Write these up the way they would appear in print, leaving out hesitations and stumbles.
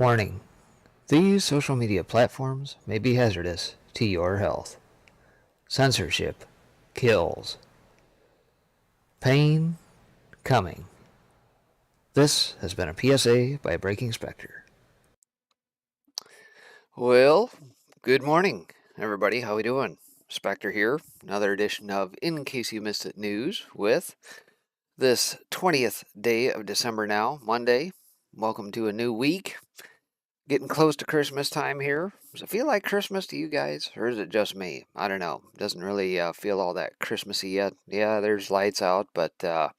Warning: these social media platforms may be hazardous to your health. Censorship kills. Pain coming. This has been a PSA by Breaking Spectre. Well, good morning, everybody. How we doing? Spectre here. Another edition of In Case You Missed It News with this 20th day of December now, Monday. Welcome to a new week. Getting close to Christmas time here. Does it feel like Christmas to you guys, or is it just me? I don't know. Doesn't really feel all that Christmassy yet. Yeah, there's lights out, but I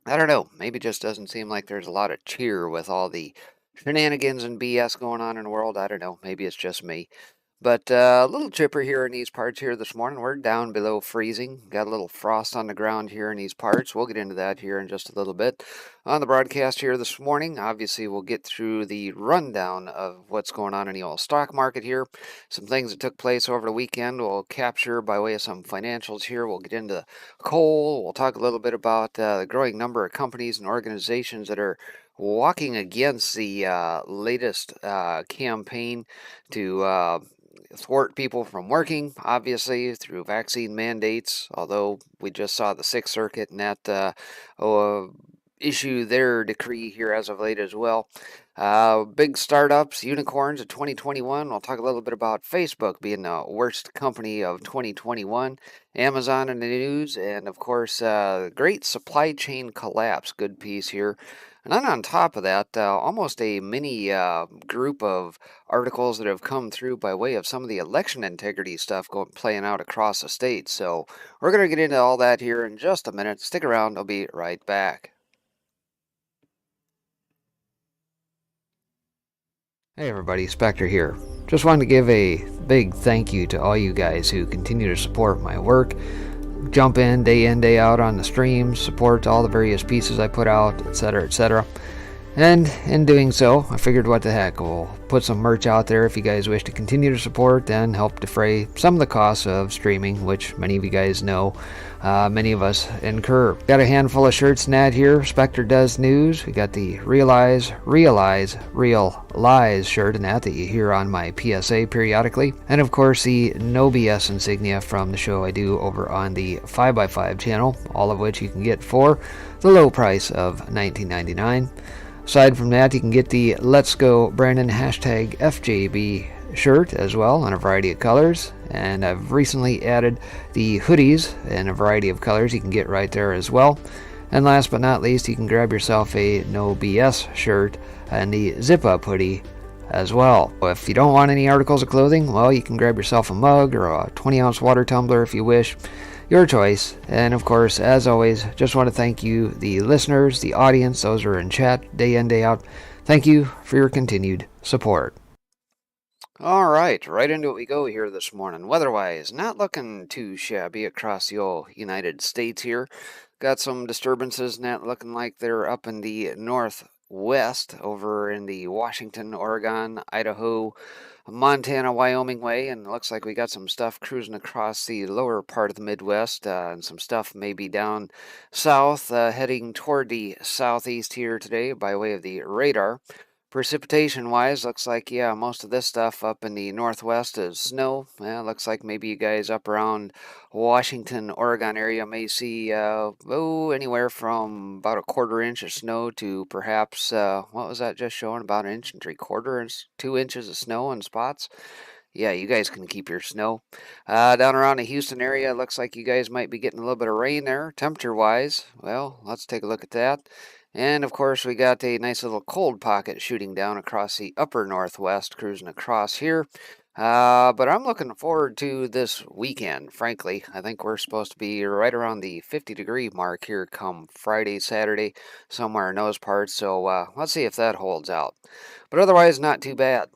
don't know. Maybe it just doesn't seem like there's a lot of cheer with all the shenanigans and BS going on in the world. I don't know. Maybe it's just me. But a little chipper here in these parts here this morning. We're down below freezing. Got a little frost on the ground here in these parts. We'll get into that here in just a little bit. On the broadcast here this morning, obviously we'll get through the rundown of what's going on in the old stock market here. Some things that took place over the weekend we'll capture by way of some financials here. We'll get into coal. We'll talk a little bit about the growing number of companies and organizations that are walking against the latest campaign to thwart people from working, obviously, through vaccine mandates, although we just saw the Sixth Circuit and that issue their decree here as of late as well. Big startups, unicorns of 2021. We'll talk a little bit about Facebook being the worst company of 2021, Amazon in the news, and of course, great supply chain collapse. Good piece here. And then on top of that, almost a mini group of articles that have come through by way of some of the election integrity stuff playing out across the state. So we're going to get into all that here in just a minute. Stick around. I'll be right back. Hey everybody, Spectre here. Just wanted to give a big thank you to all you guys who continue to support my work. Jump in, day out on the streams, support all the various pieces I put out, etc., etc. And in doing so, I figured what the heck, we'll put some merch out there if you guys wish to continue to support and help defray some of the costs of streaming, which many of you guys know many of us incur. Got a handful of shirts and ad here. Spectre Does News. We got the Realize, Real Lies shirt and that you hear on my PSA periodically. And of course the No BS insignia from the show I do over on the 5x5 channel, all of which you can get for the low price of $19.99. Aside from that, you can get the Let's Go Brandon hashtag FJB shirt as well in a variety of colors. And I've recently added the hoodies in a variety of colors you can get right there as well. And last but not least, you can grab yourself a No BS shirt and the Zip Up hoodie as well. If you don't want any articles of clothing, well, you can grab yourself a mug or a 20-ounce water tumbler if you wish. Your choice. And of course, as always, just want to thank you, the listeners, the audience, those who are in chat day in, day out. Thank you for your continued support. All right into it we go here this morning. Weather-wise, not looking too shabby across the old United States here. Got some disturbances not looking like they're up in the northwest over in the Washington, Oregon, Idaho, Montana, Wyoming way, and it looks like we got some stuff cruising across the lower part of the Midwest, and some stuff maybe down south, heading toward the southeast here today by way of the radar. Precipitation-wise, looks like, yeah, most of this stuff up in the northwest is snow. Yeah, looks like maybe you guys up around Washington, Oregon area may see, anywhere from about a quarter-inch of snow to perhaps, what was that just showing? About 1.75 inches, 2 inches of snow in spots. Yeah, you guys can keep your snow. Down around the Houston area, looks like you guys might be getting a little bit of rain there, temperature-wise. Well, let's take a look at that. And of course, we got a nice little cold pocket shooting down across the upper northwest, cruising across here. But I'm looking forward to this weekend, frankly. I think we're supposed to be right around the 50-degree mark here come Friday, Saturday, somewhere in those parts. So let's see if that holds out. But otherwise, not too bad.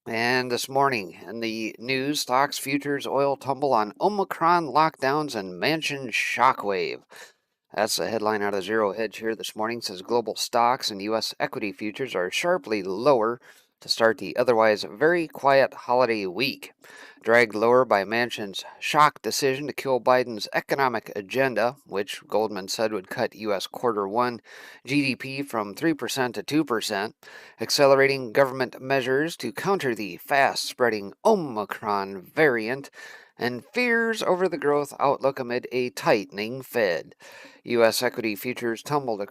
And this morning in the news, stocks, futures, oil tumble on Omicron lockdowns and Mansion shockwave. That's the headline out of Zero Hedge here this morning. It says global stocks and U.S. equity futures are sharply lower to start the otherwise very quiet holiday week, dragged lower by Manchin's shock decision to kill Biden's economic agenda, which Goldman said would cut U.S. Q1 GDP from 3% to 2%, accelerating government measures to counter the fast-spreading Omicron variant, and fears over the growth outlook amid a tightening Fed. U.S. equity futures tumbled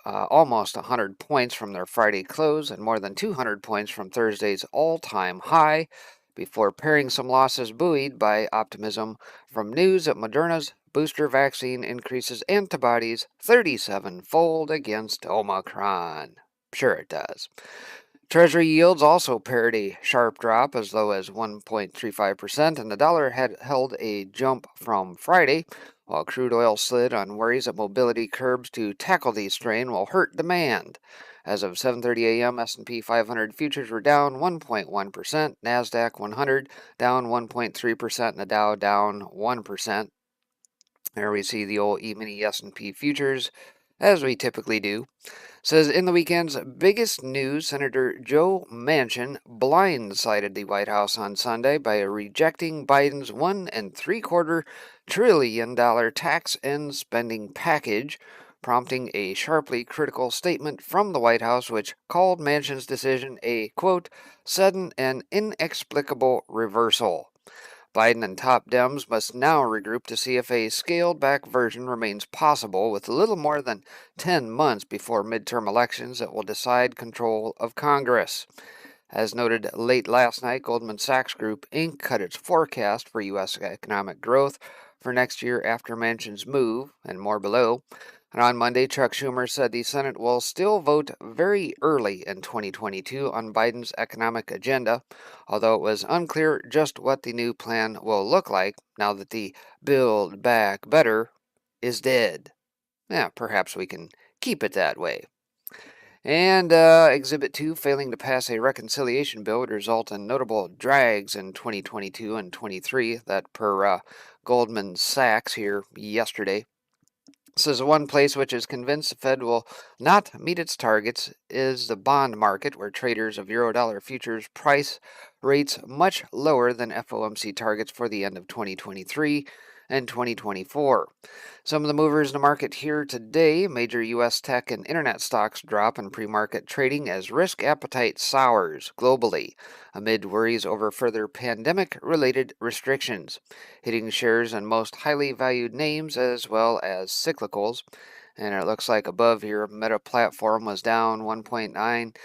almost 100 points from their Friday close and more than 200 points from Thursday's all-time high, before paring some losses buoyed by optimism from news that Moderna's booster vaccine increases antibodies 37-fold against Omicron. Sure it does. Treasury yields also pared a sharp drop as low as 1.35%, and the dollar had held a jump from Friday, while crude oil slid on worries that mobility curbs to tackle the strain will hurt demand. As of 7:30 a.m., S&P 500 futures were down 1.1%, Nasdaq 100 down 1.3%, and the Dow down 1%. There we see the old E-mini S&P futures, as we typically do. Says in the weekend's biggest news, Senator Joe Manchin blindsided the White House on Sunday by rejecting Biden's $1.75 trillion tax and spending package, prompting a sharply critical statement from the White House, which called Manchin's decision a, quote, sudden and inexplicable reversal. Biden and top Dems must now regroup to see if a scaled-back version remains possible, with little more than 10 months before midterm elections that will decide control of Congress. As noted late last night, Goldman Sachs Group Inc. cut its forecast for U.S. economic growth for next year after Manchin's move, and more below. And on Monday, Chuck Schumer said the Senate will still vote very early in 2022 on Biden's economic agenda, although it was unclear just what the new plan will look like now that the Build Back Better is dead. Yeah, perhaps we can keep it that way. And Exhibit 2 failing to pass a reconciliation bill would result in notable drags in 2022 and 23, that per Goldman Sachs here yesterday. Says one place which is convinced the Fed will not meet its targets is the bond market, where traders of Eurodollar futures price rates much lower than FOMC targets for the end of 2023 and 2024. Some of the movers in the market here today: major U.S. tech and internet stocks drop in pre-market trading as risk appetite sours globally amid worries over further pandemic-related restrictions, hitting shares in most highly valued names as well as cyclicals. And it looks like above here, Meta Platform was down 1.9,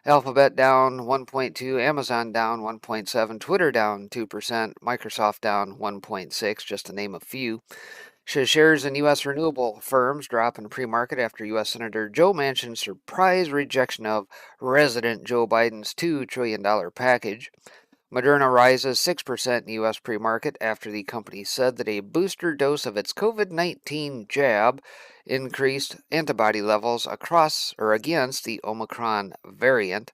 Alphabet down 1.2, Amazon down 1.7, Twitter down 2%, Microsoft down 1.6, just to name a few. Shares in U.S. renewable firms drop in pre-market after U.S. Senator Joe Manchin's surprise rejection of President Joe Biden's $2 trillion package. Moderna rises 6% in the U.S. pre-market after the company said that a booster dose of its COVID-19 jab increased antibody levels against the Omicron variant.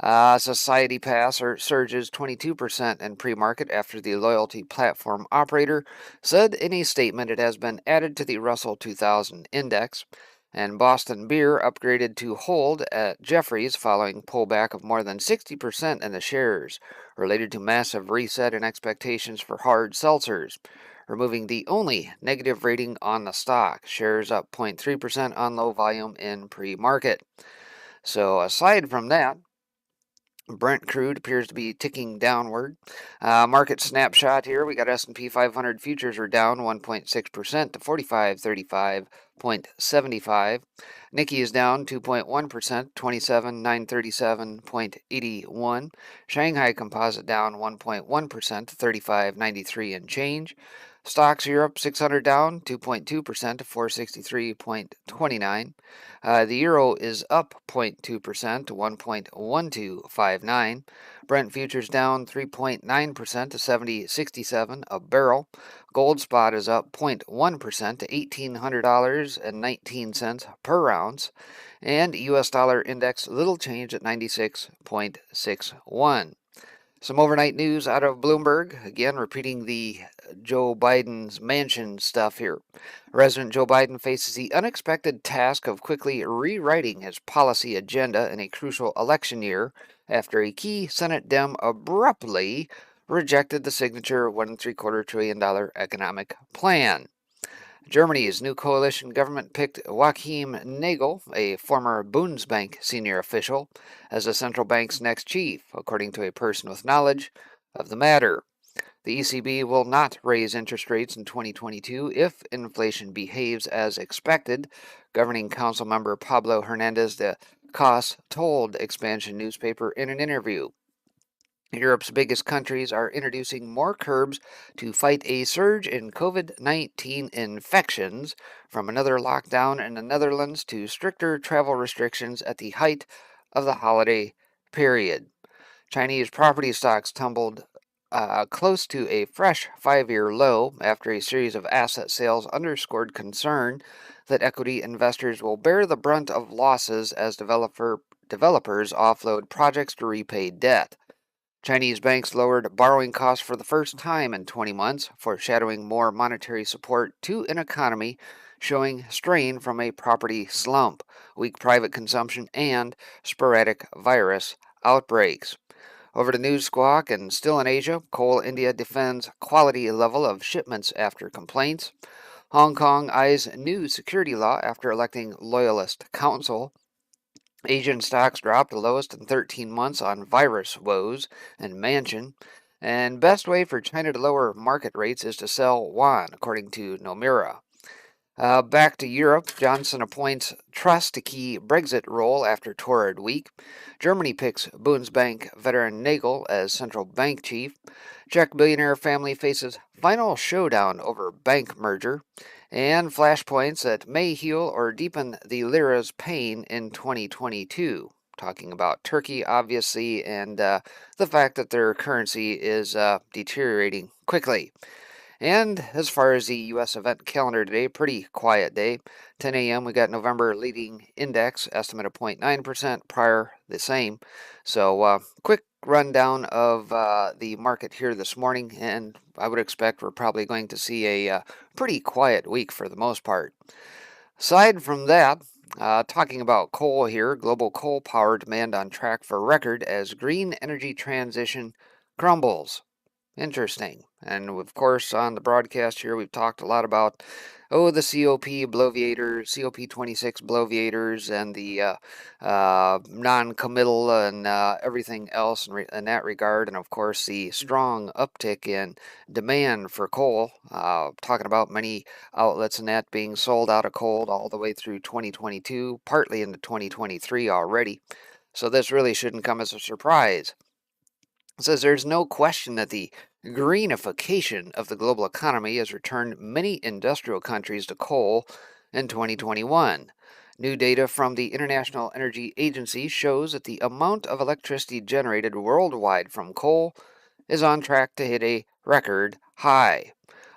Society Pass surges 22% in pre-market after the loyalty platform operator said in a statement it has been added to the Russell 2000 index. And Boston Beer upgraded to hold at Jefferies following pullback of more than 60% in the shares, related to massive reset in expectations for hard seltzers, removing the only negative rating on the stock. Shares up 0.3% on low volume in pre-market. So aside from that, Brent crude appears to be ticking downward. Market snapshot here. We got S&P 500 futures are down 1.6% to 4535.75. Nikkei is down 2.1%, 27,937.81. Shanghai Composite down 1.1% to 3593 and change. Stocks Europe 600 down 2.2% to 463.29. The euro is up 0.2% to 1.1259. Brent futures down 3.9% to 70.67 a barrel. Gold spot is up 0.1% to $1,800.19 per ounce. And U.S. dollar index little change at 96.61. Some overnight news out of Bloomberg, again repeating the Joe Biden's Manchin stuff here. President Joe Biden faces the unexpected task of quickly rewriting his policy agenda in a crucial election year, after a key Senate Dem abruptly rejected the signature $1.75 trillion economic plan. Germany's new coalition government picked Joachim Nagel, a former Bundesbank senior official, as the central bank's next chief, according to a person with knowledge of the matter. The ECB will not raise interest rates in 2022 if inflation behaves as expected, Governing Council member Pablo Hernandez de Cos told Expansion newspaper in an interview. Europe's biggest countries are introducing more curbs to fight a surge in COVID-19 infections, from another lockdown in the Netherlands to stricter travel restrictions at the height of the holiday period. Chinese property stocks tumbled close to a fresh 5-year low after a series of asset sales underscored concern that equity investors will bear the brunt of losses as developers offload projects to repay debt. Chinese banks lowered borrowing costs for the first time in 20 months, foreshadowing more monetary support to an economy showing strain from a property slump, weak private consumption, and sporadic virus outbreaks. Over to News Squawk, and still in Asia, Coal India defends quality level of shipments after complaints. Hong Kong eyes new security law after electing Loyalist Council. Asian stocks dropped the lowest in 13 months on virus woes and Manchin. And best way for China to lower market rates is to sell yuan, according to Nomura. Back to Europe, Johnson appoints Truss to key Brexit role after torrid week. Germany picks Bundesbank veteran Nagel as central bank chief. Czech billionaire family faces final showdown over bank merger. And flashpoints that may heal or deepen the lira's pain in 2022. Talking about Turkey, obviously, and the fact that their currency is deteriorating quickly. And as far as the U.S. event calendar today, pretty quiet day. 10 a.m. we got November leading index, estimate of 0.9%, prior the same. So quick rundown of the market here this morning, and I would expect we're probably going to see a pretty quiet week for the most part. Aside from that, talking about coal here, global coal power demand on track for record as green energy transition crumbles. Interesting. And of course, on the broadcast here, we've talked a lot about, the COP bloviators, COP26 bloviators, and the non-committal and everything else in that regard. And of course, the strong uptick in demand for coal, talking about many outlets and that being sold out of coal all the way through 2022, partly into 2023 already. So this really shouldn't come as a surprise. It says there's no question that the greenification of the global economy has returned many industrial countries to coal in 2021. New data from the International Energy Agency shows that the amount of electricity generated worldwide from coal is on track to hit a record high.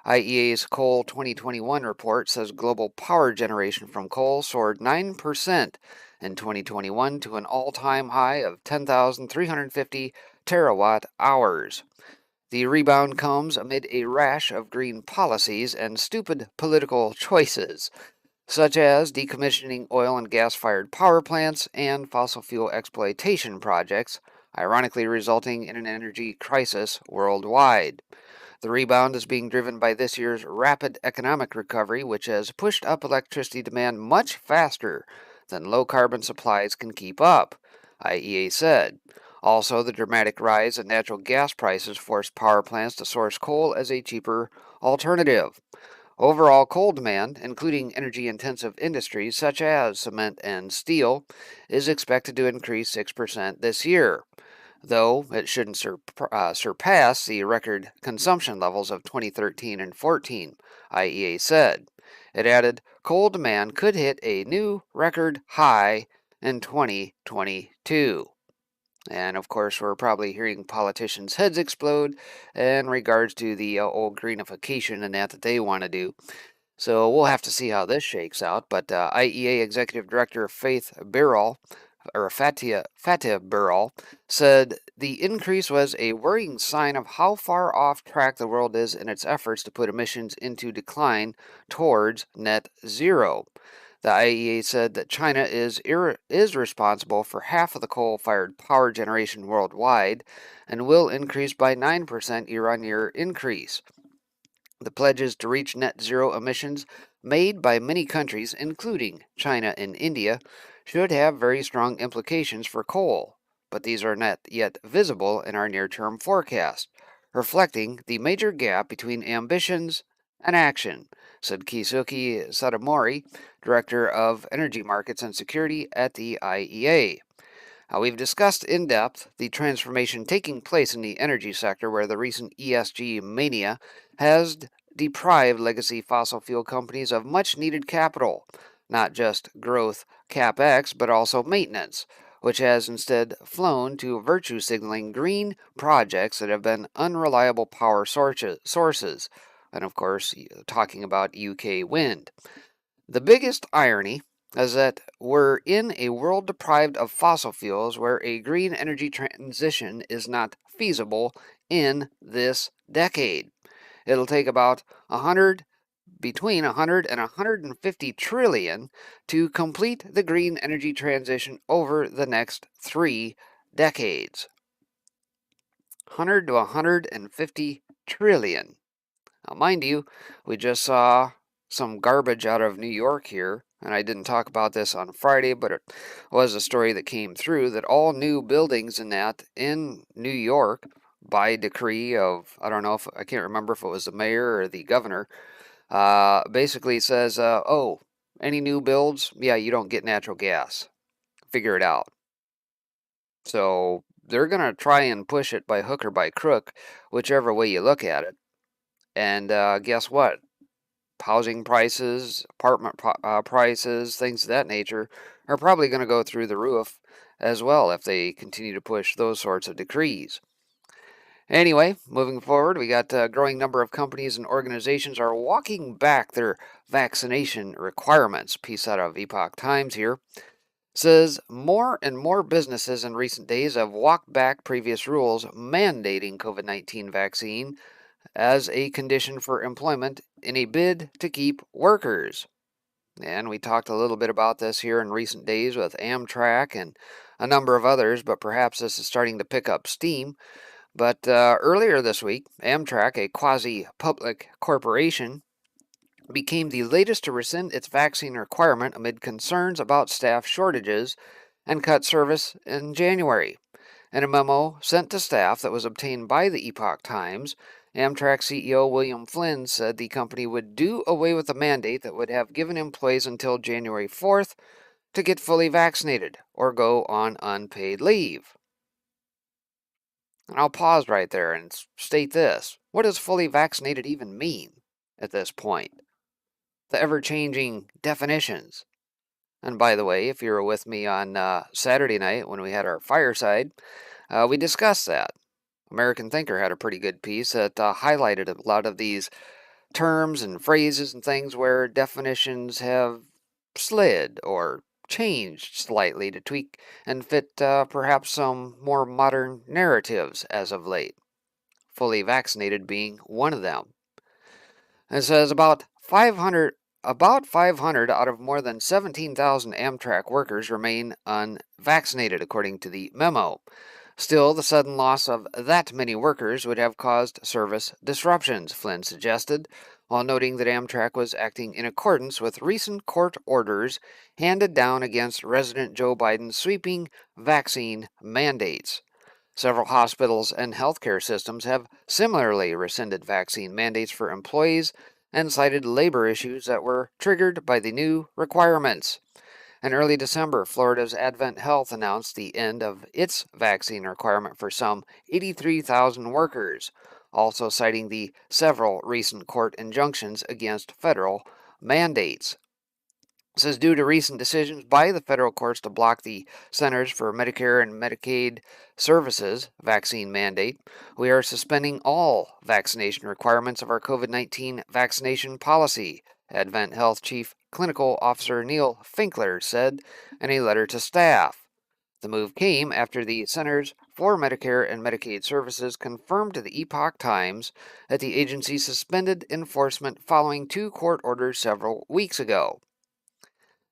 IEA's Coal 2021 report says global power generation from coal soared 9% in 2021 to an all-time high of 10,350 terawatt hours. The rebound comes amid a rash of green policies and stupid political choices, such as decommissioning oil and gas-fired power plants and fossil fuel exploitation projects, ironically resulting in an energy crisis worldwide. The rebound is being driven by this year's rapid economic recovery, which has pushed up electricity demand much faster than low-carbon supplies can keep up, IEA said. Also, the dramatic rise in natural gas prices forced power plants to source coal as a cheaper alternative. Overall coal demand, including energy-intensive industries such as cement and steel, is expected to increase 6% this year, though it shouldn't surpass the record consumption levels of 2013 and 14, IEA said. It added, coal demand could hit a new record high in 2022. And of course, we're probably hearing politicians' heads explode in regards to the old greenification and that they want to do. So we'll have to see how this shakes out. But IEA Executive Director Faith Birol, or Fatih Birol, said the increase was a worrying sign of how far off track the world is in its efforts to put emissions into decline towards net zero. The IEA said that China is responsible for half of the coal-fired power generation worldwide and will increase by 9% year-on-year increase. The pledges to reach net zero emissions made by many countries, including China and India, should have very strong implications for coal, but these are not yet visible in our near-term forecast, reflecting the major gap between ambitions and action, said Kisuke Satomori, Director of Energy Markets and Security at the IEA. We've discussed in depth the transformation taking place in the energy sector, where the recent ESG mania has deprived legacy fossil fuel companies of much needed capital, not just growth capex, but also maintenance, which has instead flown to virtue signaling green projects that have been unreliable power sources. And of course, talking about UK wind. The biggest irony is that we're in a world deprived of fossil fuels where a green energy transition is not feasible in this decade. It'll take about between 100 and 150 trillion to complete the green energy transition over the next 3 decades. 100 to 150 trillion. Now, mind you, we just saw some garbage out of New York here, and I didn't talk about this on Friday, but it was a story that came through that all new buildings in New York, by decree of, I can't remember if it was the mayor or the governor, basically says, oh, any new builds, yeah, you don't get natural gas. Figure it out. So they're going to try and push it by hook or by crook, whichever way you look at it. And guess what? Housing prices, apartment prices, things of that nature are probably going to go through the roof as well if they continue to push those sorts of decrees. Anyway, moving forward, we got a growing number of companies and organizations are walking back their vaccination requirements. Piece out of Epoch Times here says more and more businesses in recent days have walked back previous rules mandating COVID-19 vaccine as a condition for employment in a bid to keep workers. And we talked a little bit about this here in recent days with Amtrak and a number of others, but perhaps this is starting to pick up steam. But earlier this week, Amtrak, a quasi-public corporation, became the latest to rescind its vaccine requirement amid concerns about staff shortages and cut service in January. In a memo sent to staff that was obtained by the Epoch Times, Amtrak CEO William Flynn said the company would do away with a mandate that would have given employees until January 4th to get fully vaccinated or go on unpaid leave. And I'll pause right there and state this. What does fully vaccinated even mean at this point? The ever-changing definitions. And by the way, if you were with me on Saturday night when we had our fireside, we discussed that. American Thinker had a pretty good piece that highlighted a lot of these terms and phrases and things where definitions have slid or changed slightly to tweak and fit perhaps some more modern narratives as of late. Fully vaccinated being one of them. It says about 500 out of more than 17,000 Amtrak workers remain unvaccinated, according to the memo. Still, the sudden loss of that many workers would have caused service disruptions, Flynn suggested, while noting that Amtrak was acting in accordance with recent court orders handed down against President Joe Biden's sweeping vaccine mandates. Several hospitals and healthcare systems have similarly rescinded vaccine mandates for employees and cited labor issues that were triggered by the new requirements. In early December, Florida's Advent Health announced the end of its vaccine requirement for some 83,000 workers, also citing the several recent court injunctions against federal mandates. This is due to recent decisions by the federal courts to block the Centers for Medicare and Medicaid Services vaccine mandate. We are suspending all vaccination requirements of our COVID-19 vaccination policy, Advent Health Chief Clinical Officer Neil Finkler said in a letter to staff. The move came after the Centers for Medicare and Medicaid Services confirmed to the Epoch Times that the agency suspended enforcement following two court orders several weeks ago.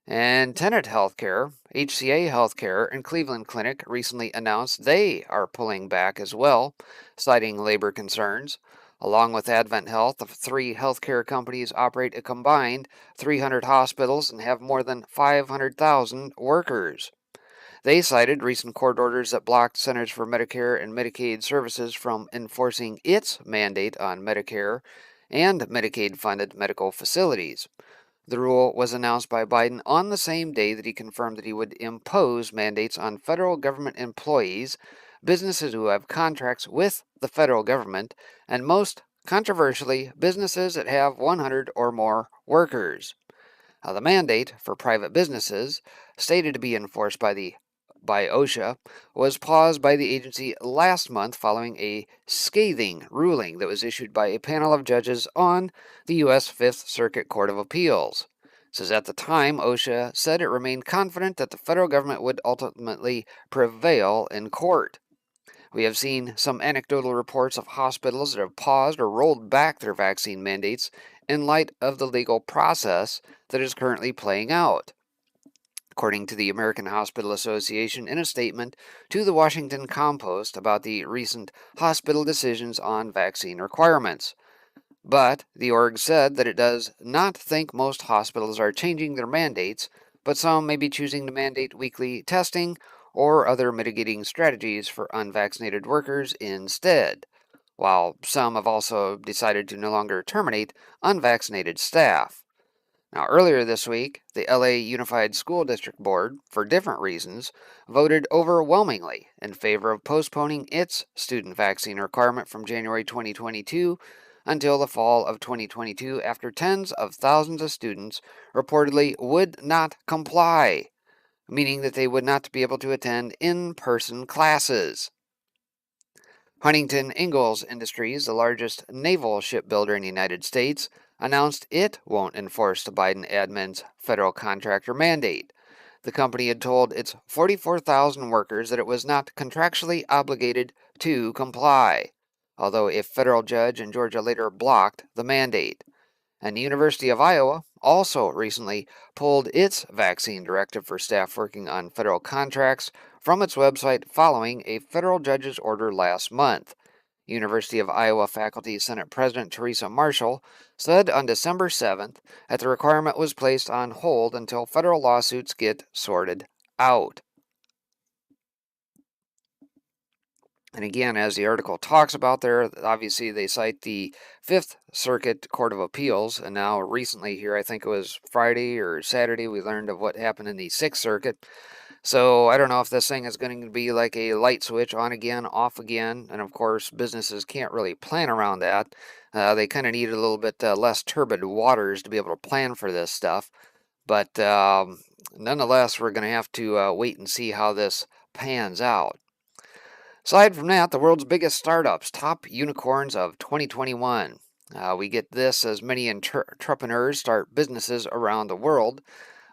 And Tenet Healthcare, HCA Healthcare, and Cleveland Clinic recently announced they are pulling back as well, citing labor concerns. Along with Advent Health, the three healthcare companies operate a combined 300 hospitals and have more than 500,000 workers. They cited recent court orders that blocked Centers for Medicare and Medicaid Services from enforcing its mandate on Medicare and Medicaid funded medical facilities. The rule was announced by Biden on the same day that he confirmed that he would impose mandates on federal government employees, businesses who have contracts with the federal government, and most controversially, businesses that have 100 or more workers. The mandate for private businesses, stated to be enforced by OSHA, was paused by the agency last month following a scathing ruling that was issued by a panel of judges on the U.S. Fifth Circuit Court of Appeals. It says at the time, OSHA said it remained confident that the federal government would ultimately prevail in court. We have seen some anecdotal reports of hospitals that have paused or rolled back their vaccine mandates in light of the legal process that is currently playing out. According to the American Hospital Association in a statement to the Washington Compost about the recent hospital decisions on vaccine requirements. But the org said that it does not think most hospitals are changing their mandates, but some may be choosing to mandate weekly testing or other mitigating strategies for unvaccinated workers instead, while some have also decided to no longer terminate unvaccinated staff. Now, earlier this week, the LA Unified School District Board, for different reasons, voted overwhelmingly in favor of postponing its student vaccine requirement from January 2022 until the fall of 2022 after tens of thousands of students reportedly would not comply, meaning that they would not be able to attend in-person classes. Huntington Ingalls Industries, the largest naval shipbuilder in the United States, announced it won't enforce the Biden admin's federal contractor mandate. The company had told its 44,000 workers that it was not contractually obligated to comply, although a federal judge in Georgia later blocked the mandate. And the University of Iowa also recently pulled its vaccine directive for staff working on federal contracts from its website following a federal judge's order last month. University of Iowa Faculty Senate President Teresa Marshall said on December 7th that the requirement was placed on hold until federal lawsuits get sorted out. And again, as the article talks about there, obviously they cite the Fifth Circuit Court of Appeals, and now recently here, I think it was Friday or Saturday, we learned of what happened in the Sixth Circuit. So I don't know if this thing is going to be like a light switch, on again, off again, and of course businesses can't really plan around that. They kind of need a little bit less turbid waters to be able to plan for this stuff. But nonetheless, we're going to have to wait and see how this pans out. Aside from that, the world's biggest startups, top unicorns of 2021. We get this as many entrepreneurs start businesses around the world,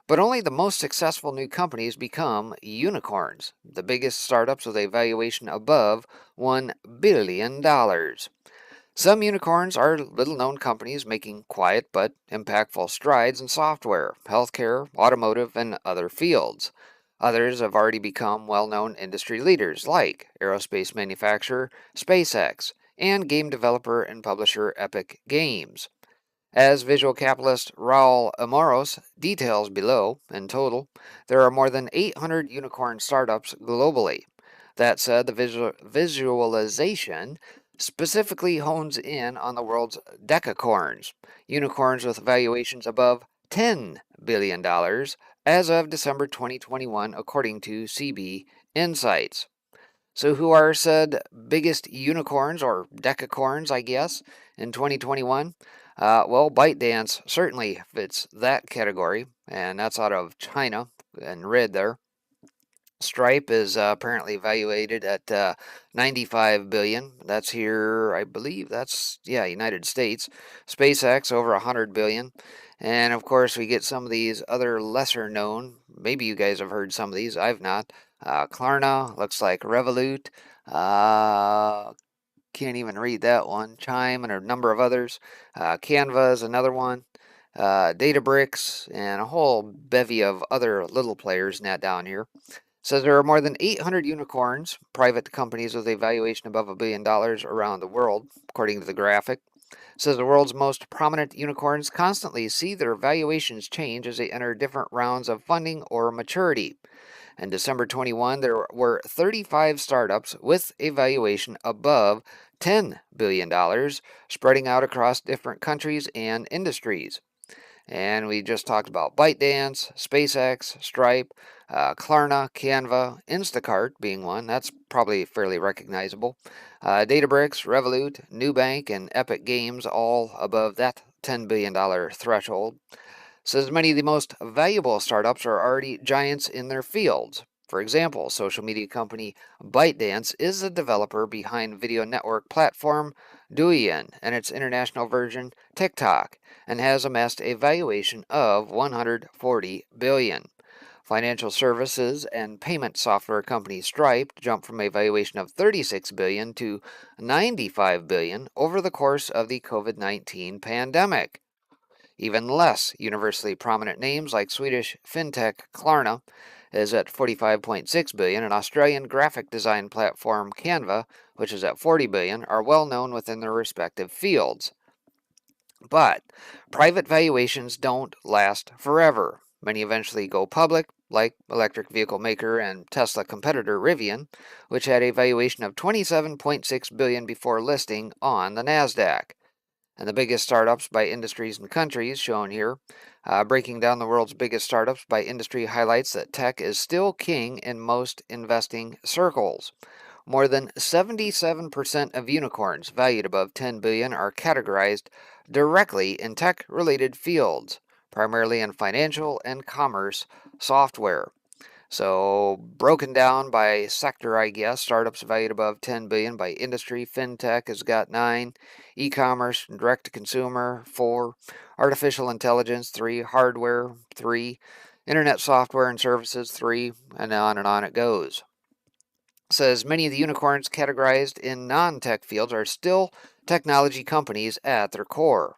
but only the most successful new companies become unicorns, the biggest startups with a valuation above $1 billion. Some unicorns are little-known companies making quiet but impactful strides in software, healthcare, automotive, and other fields. Others have already become well-known industry leaders like aerospace manufacturer SpaceX and game developer and publisher Epic Games. As visual capitalist Raul Amoros details below, in total, there are more than 800 unicorn startups globally. That said, the visualization specifically hones in on the world's decacorns, unicorns with valuations above $10 billion as of December 2021, according to CB Insights. So, who are said biggest unicorns, or decacorns, I guess, in 2021? Well, ByteDance certainly fits that category, and that's out of China, in red there. Stripe is apparently evaluated at 95 billion. That's here, I believe. That's United States. SpaceX over 100 billion, and of course we get some of these other lesser known. Maybe you guys have heard some of these. I've not. Klarna looks like Revolut. Can't even read that one. Chime and a number of others. Canva is another one. Databricks, and a whole bevy of other little players net down here. Says there are more than 800 unicorns, private companies with a valuation above $1 billion around the world, according to the graphic. Says the world's most prominent unicorns constantly see their valuations change as they enter different rounds of funding or maturity. In December 21, there were 35 startups with a valuation above $10 billion, spreading out across different countries and industries. And we just talked about ByteDance, SpaceX, Stripe, Klarna, Canva, Instacart being one. That's probably fairly recognizable. Databricks, Revolut, Nubank, and Epic Games all above that $10 billion threshold. Says many of the most valuable startups are already giants in their fields. For example, social media company ByteDance is the developer behind video network platform Douyin and its international version TikTok, and has amassed a valuation of $140 billion. Financial services and payment software company Stripe jumped from a valuation of $36 billion to $95 billion over the course of the COVID-19 pandemic. Even less universally prominent names like Swedish fintech Klarna is at $45.6 billion, and Australian graphic design platform Canva, which is at $40 billion, are well known within their respective fields. But private valuations don't last forever. Many eventually go public, like electric vehicle maker and Tesla competitor Rivian, which had a valuation of $27.6 billion before listing on the Nasdaq. And the biggest startups by industries and countries shown here. Breaking down the world's biggest startups by industry highlights that tech is still king in most investing circles. More than 77% of unicorns valued above $10 billion are categorized directly in tech-related fields, primarily in financial and commerce software. So, broken down by sector, I guess, startups valued above $10 billion by industry, fintech has got 9, e-commerce, direct-to-consumer 4, artificial intelligence 3, hardware 3, internet software and services 3, and on it goes. It says many of the unicorns categorized in non-tech fields are still technology companies at their core.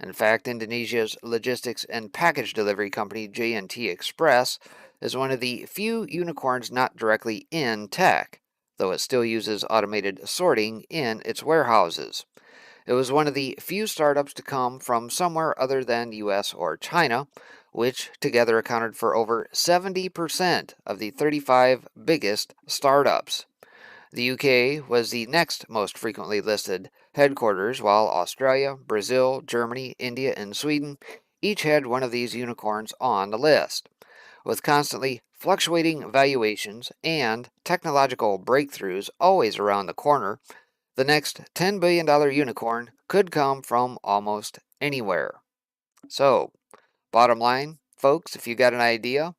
In fact, Indonesia's logistics and package delivery company J&T Express is one of the few unicorns not directly in tech, though it still uses automated sorting in its warehouses. It was one of the few startups to come from somewhere other than US or China, which together accounted for over 70% of the 35 biggest startups. The UK was the next most frequently listed headquarters, while Australia, Brazil, Germany, India, and Sweden each had one of these unicorns on the list. With constantly fluctuating valuations and technological breakthroughs always around the corner, the next $10 billion unicorn could come from almost anywhere. So, bottom line, folks, if you got an idea,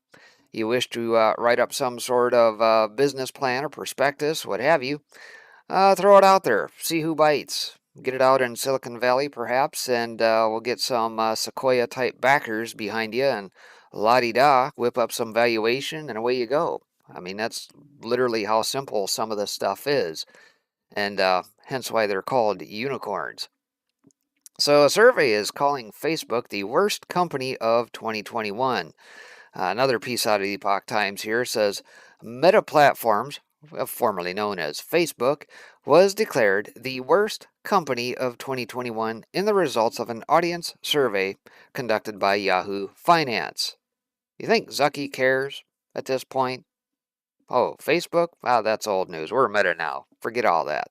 you wish to write up some sort of business plan or prospectus, what have you, throw it out there. See who bites. Get it out in Silicon Valley, perhaps, and we'll get some Sequoia-type backers behind you, and la-di-da, whip up some valuation, and away you go. I mean, that's literally how simple some of this stuff is, and hence why they're called unicorns. So a survey is calling Facebook the worst company of 2021. Another piece out of Epoch Times here says Meta Platforms, formerly known as Facebook, was declared the worst company of 2021 in the results of an audience survey conducted by Yahoo Finance. You think Zucky cares at this point? Oh, Facebook? Wow, that's old news. We're Meta now. Forget all that.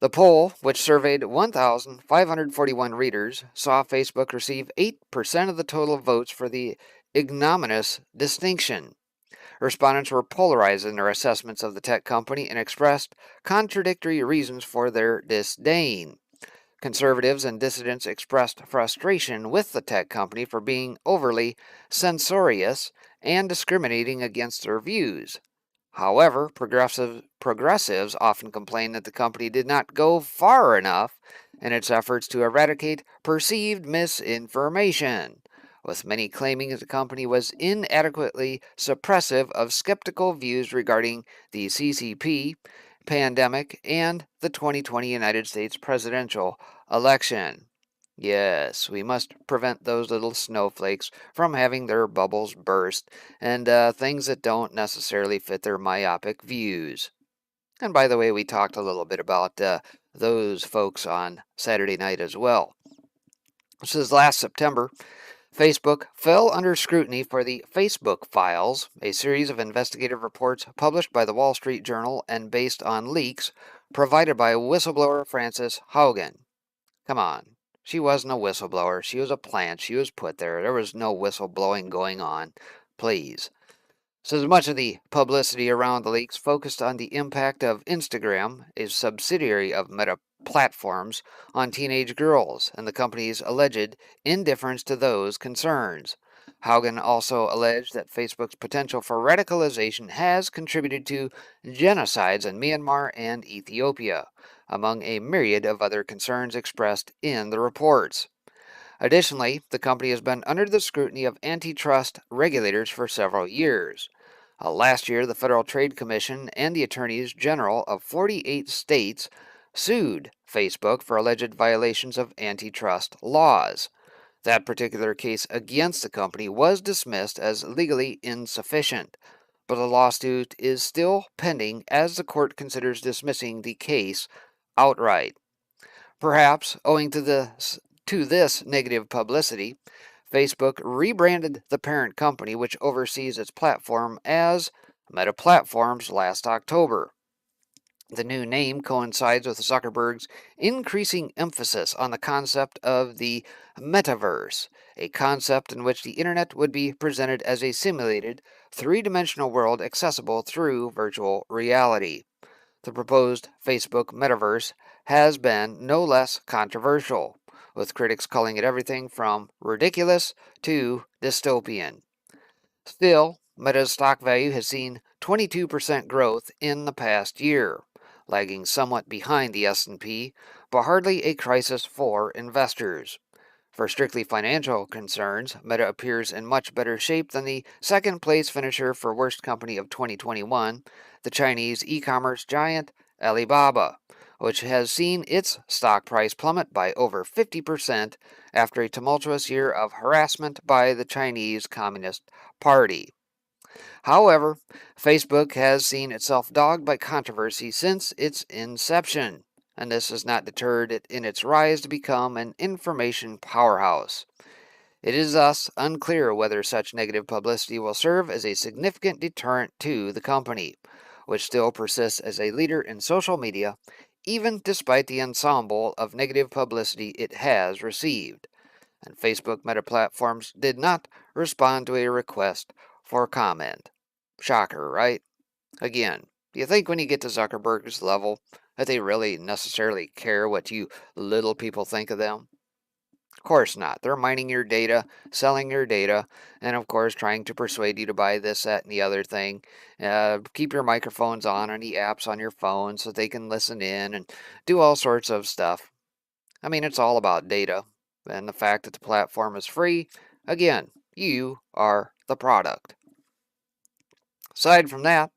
The poll, which surveyed 1,541 readers, saw Facebook receive 8% of the total votes for the ignominious distinction. Respondents were polarized in their assessments of the tech company and expressed contradictory reasons for their disdain. Conservatives and dissidents expressed frustration with the tech company for being overly censorious and discriminating against their views. However, progressives often complain that the company did not go far enough in its efforts to eradicate perceived misinformation, with many claiming that the company was inadequately suppressive of skeptical views regarding the CCP, pandemic, and the 2020 United States presidential election. Yes, we must prevent those little snowflakes from having their bubbles burst and things that don't necessarily fit their myopic views. And by the way, we talked a little bit about those folks on Saturday night as well. This is last September. Facebook fell under scrutiny for the Facebook Files, a series of investigative reports published by the Wall Street Journal and based on leaks provided by whistleblower Frances Haugen. Come on. She wasn't a whistleblower. She was a plant. She was put there. There was no whistleblowing going on. Please. So much of the publicity around the leaks focused on the impact of Instagram, a subsidiary of Meta Platforms, on teenage girls and the company's alleged indifference to those concerns. Haugen also alleged that Facebook's potential for radicalization has contributed to genocides in Myanmar and Ethiopia, among a myriad of other concerns expressed in the reports. Additionally, the company has been under the scrutiny of antitrust regulators for several years. Last year, the Federal Trade Commission and the Attorneys General of 48 states sued Facebook for alleged violations of antitrust laws. That particular case against the company was dismissed as legally insufficient, but the lawsuit is still pending as the court considers dismissing the case outright. Perhaps owing to this negative publicity, Facebook rebranded the parent company, which oversees its platform, as Meta Platforms last October. The new name coincides with Zuckerberg's increasing emphasis on the concept of the metaverse, a concept in which the internet would be presented as a simulated, three-dimensional world accessible through virtual reality. The proposed Facebook metaverse has been no less controversial, with critics calling it everything from ridiculous to dystopian. Still, Meta's stock value has seen 22% growth in the past year, lagging somewhat behind the S&P, but hardly a crisis for investors. For strictly financial concerns, Meta appears in much better shape than the second place finisher for worst company of 2021, the Chinese e-commerce giant Alibaba, which has seen its stock price plummet by over 50% after a tumultuous year of harassment by the Chinese Communist Party. However, Facebook has seen itself dogged by controversy since its inception, and this has not deterred it in its rise to become an information powerhouse. It is thus unclear whether such negative publicity will serve as a significant deterrent to the company, which still persists as a leader in social media, even despite the ensemble of negative publicity it has received. And Facebook Meta Platforms did not respond to a request for comment. Shocker, right? Again, do you think when you get to Zuckerberg's level that they really necessarily care what you little people think of them? Of course not. They're mining your data, selling your data, and of course trying to persuade you to buy this, that, and the other thing. Keep your microphones on the apps on your phone so they can listen in and do all sorts of stuff. I mean, it's all about data. And the fact that the platform is free, again, you are the product. Aside from that,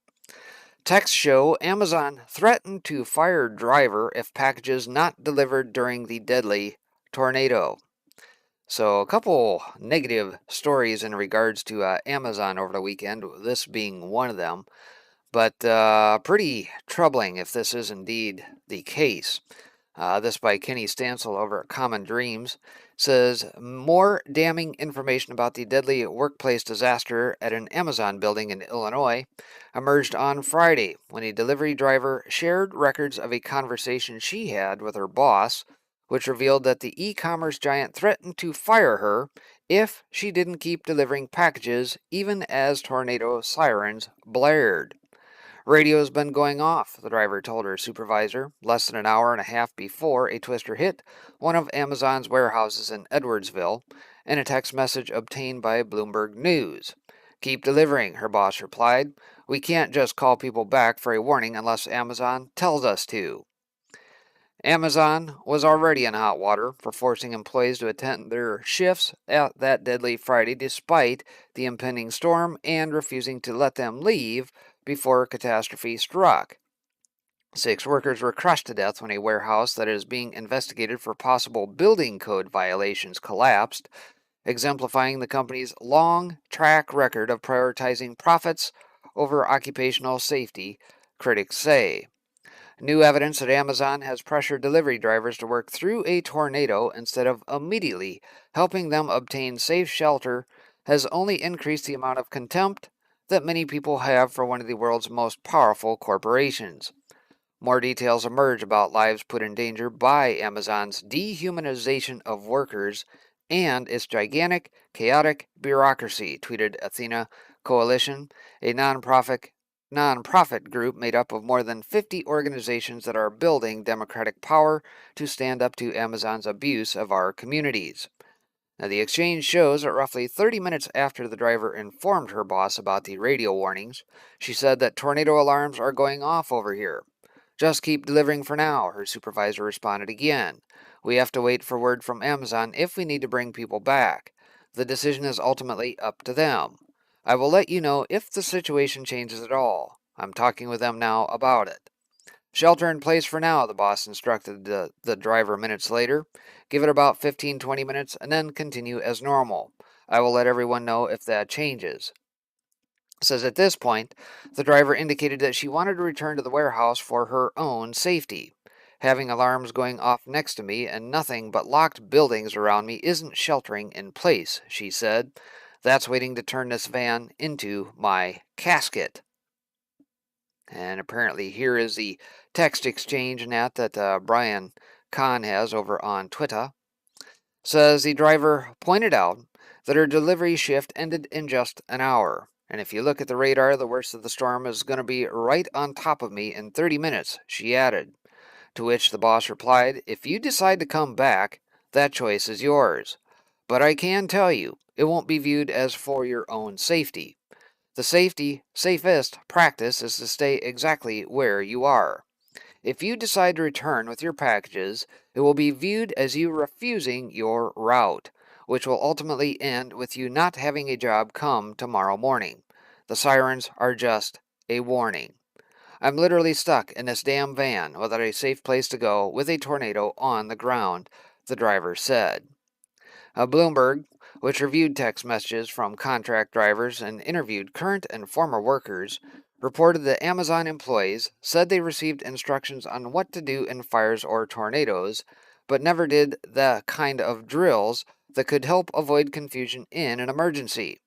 texts show Amazon threatened to fire driver if packages not delivered during the deadly tornado. So, a couple negative stories in regards to Amazon over the weekend, this being one of them, but pretty troubling if this is indeed the case. This by Kenny Stansel over at Common Dreams says more damning information about the deadly workplace disaster at an Amazon building in Illinois emerged on Friday when a delivery driver shared records of a conversation she had with her boss, which revealed that the e-commerce giant threatened to fire her if she didn't keep delivering packages even as tornado sirens blared. Radio's been going off, the driver told her supervisor, less than an hour and a half before a twister hit one of Amazon's warehouses in Edwardsville, in a text message obtained by Bloomberg News. Keep delivering, her boss replied. We can't just call people back for a warning unless Amazon tells us to. Amazon was already in hot water for forcing employees to attend their shifts at that deadly Friday despite the impending storm and refusing to let them leave before catastrophe struck. 6 workers were crushed to death when a warehouse that is being investigated for possible building code violations collapsed, exemplifying the company's long track record of prioritizing profits over occupational safety, critics say. New evidence that Amazon has pressured delivery drivers to work through a tornado instead of immediately helping them obtain safe shelter has only increased the amount of contempt that many people have for one of the world's most powerful corporations. More details emerge about lives put in danger by Amazon's dehumanization of workers and its gigantic, chaotic bureaucracy, tweeted Athena Coalition, a nonprofit group made up of more than 50 organizations that are building democratic power to stand up to Amazon's abuse of our communities. Now, the exchange shows that roughly 30 minutes after the driver informed her boss about the radio warnings, she said that tornado alarms are going off over here. Just keep delivering for now, her supervisor responded again. We have to wait for word from Amazon if we need to bring people back. The decision is ultimately up to them. I will let you know if the situation changes at all. I'm talking with them now about it. Shelter in place for now, the boss instructed the driver minutes later. Give it about 15-20 minutes and then continue as normal. I will let everyone know if that changes. Says at this point, the driver indicated that she wanted to return to the warehouse for her own safety. Having alarms going off next to me and nothing but locked buildings around me isn't sheltering in place, she said. That's waiting to turn this van into my casket. And apparently here is the text exchange that Brian Kahn has over on Twitter. Says the driver pointed out that her delivery shift ended in just an hour. And if you look at the radar, the worst of the storm is going to be right on top of me in 30 minutes, she added. To which the boss replied, if you decide to come back, that choice is yours. But I can tell you, it won't be viewed as for your own safety. The safest practice is to stay exactly where you are. If you decide to return with your packages, it will be viewed as you refusing your route, which will ultimately end with you not having a job come tomorrow morning. The sirens are just a warning. I'm literally stuck in this damn van without a safe place to go with a tornado on the ground, the driver said. Bloomberg, which reviewed text messages from contract drivers and interviewed current and former workers, reported that Amazon employees said they received instructions on what to do in fires or tornadoes, but never did the kind of drills that could help avoid confusion in an emergency.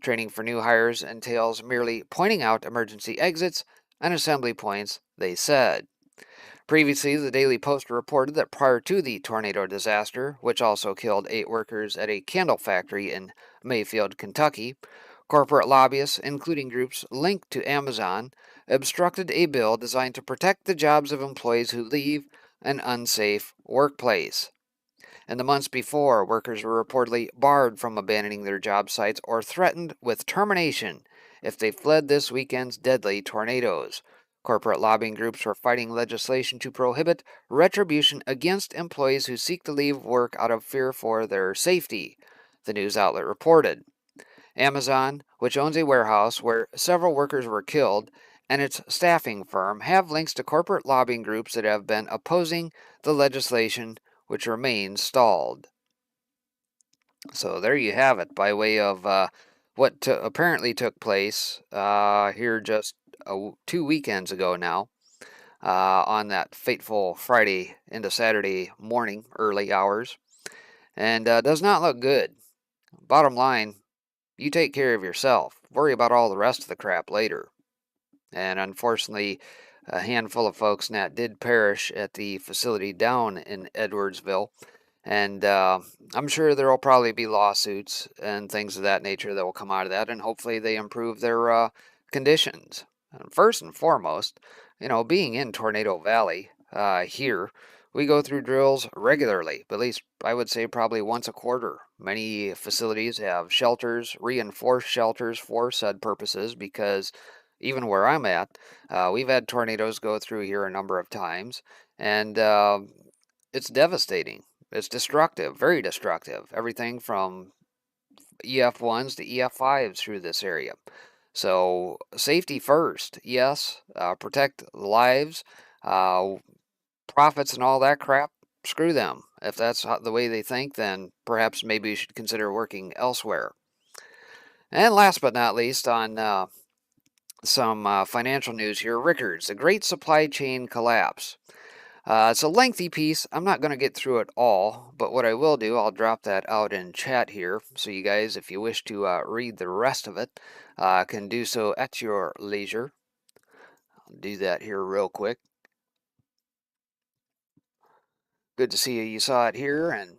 Training for new hires entails merely pointing out emergency exits and assembly points, they said. Previously, the Daily Post reported that prior to the tornado disaster, which also killed 8 workers at a candle factory in Mayfield, Kentucky, corporate lobbyists, including groups linked to Amazon, obstructed a bill designed to protect the jobs of employees who leave an unsafe workplace. In the months before, workers were reportedly barred from abandoning their job sites or threatened with termination if they fled this weekend's deadly tornadoes. Corporate lobbying groups were fighting legislation to prohibit retribution against employees who seek to leave work out of fear for their safety, the news outlet reported. Amazon, which owns a warehouse where several workers were killed, and its staffing firm have links to corporate lobbying groups that have been opposing the legislation, which remains stalled. So there you have it, by way of what apparently took place here just 2 weekends ago now, on that fateful Friday into Saturday morning, early hours, and does not look good. Bottom line, you take care of yourself. Worry about all the rest of the crap later. And unfortunately, a handful of folks did perish at the facility down in Edwardsville. And I'm sure there will probably be lawsuits and things of that nature that will come out of that, and hopefully they improve their conditions. And first and foremost, being in Tornado Valley here, we go through drills regularly, at least I would say probably once a quarter. Many facilities have shelters, reinforced shelters for said purposes, because even where I'm at, we've had tornadoes go through here a number of times, and it's devastating. It's destructive, very destructive. Everything from EF1s to EF5s through this area. So safety first, yes. Protect lives, Profits and all that crap, screw them. If that's the way they think, then perhaps maybe you should consider working elsewhere. And last but not least, on some financial news here, Rickards, the Great Supply Chain Collapse. It's a lengthy piece. I'm not going to get through it all, but what I will do, I'll drop that out in chat here. So you guys, if you wish to read the rest of it, can do so at your leisure. I'll do that here real quick. Good to see you. You saw it here, and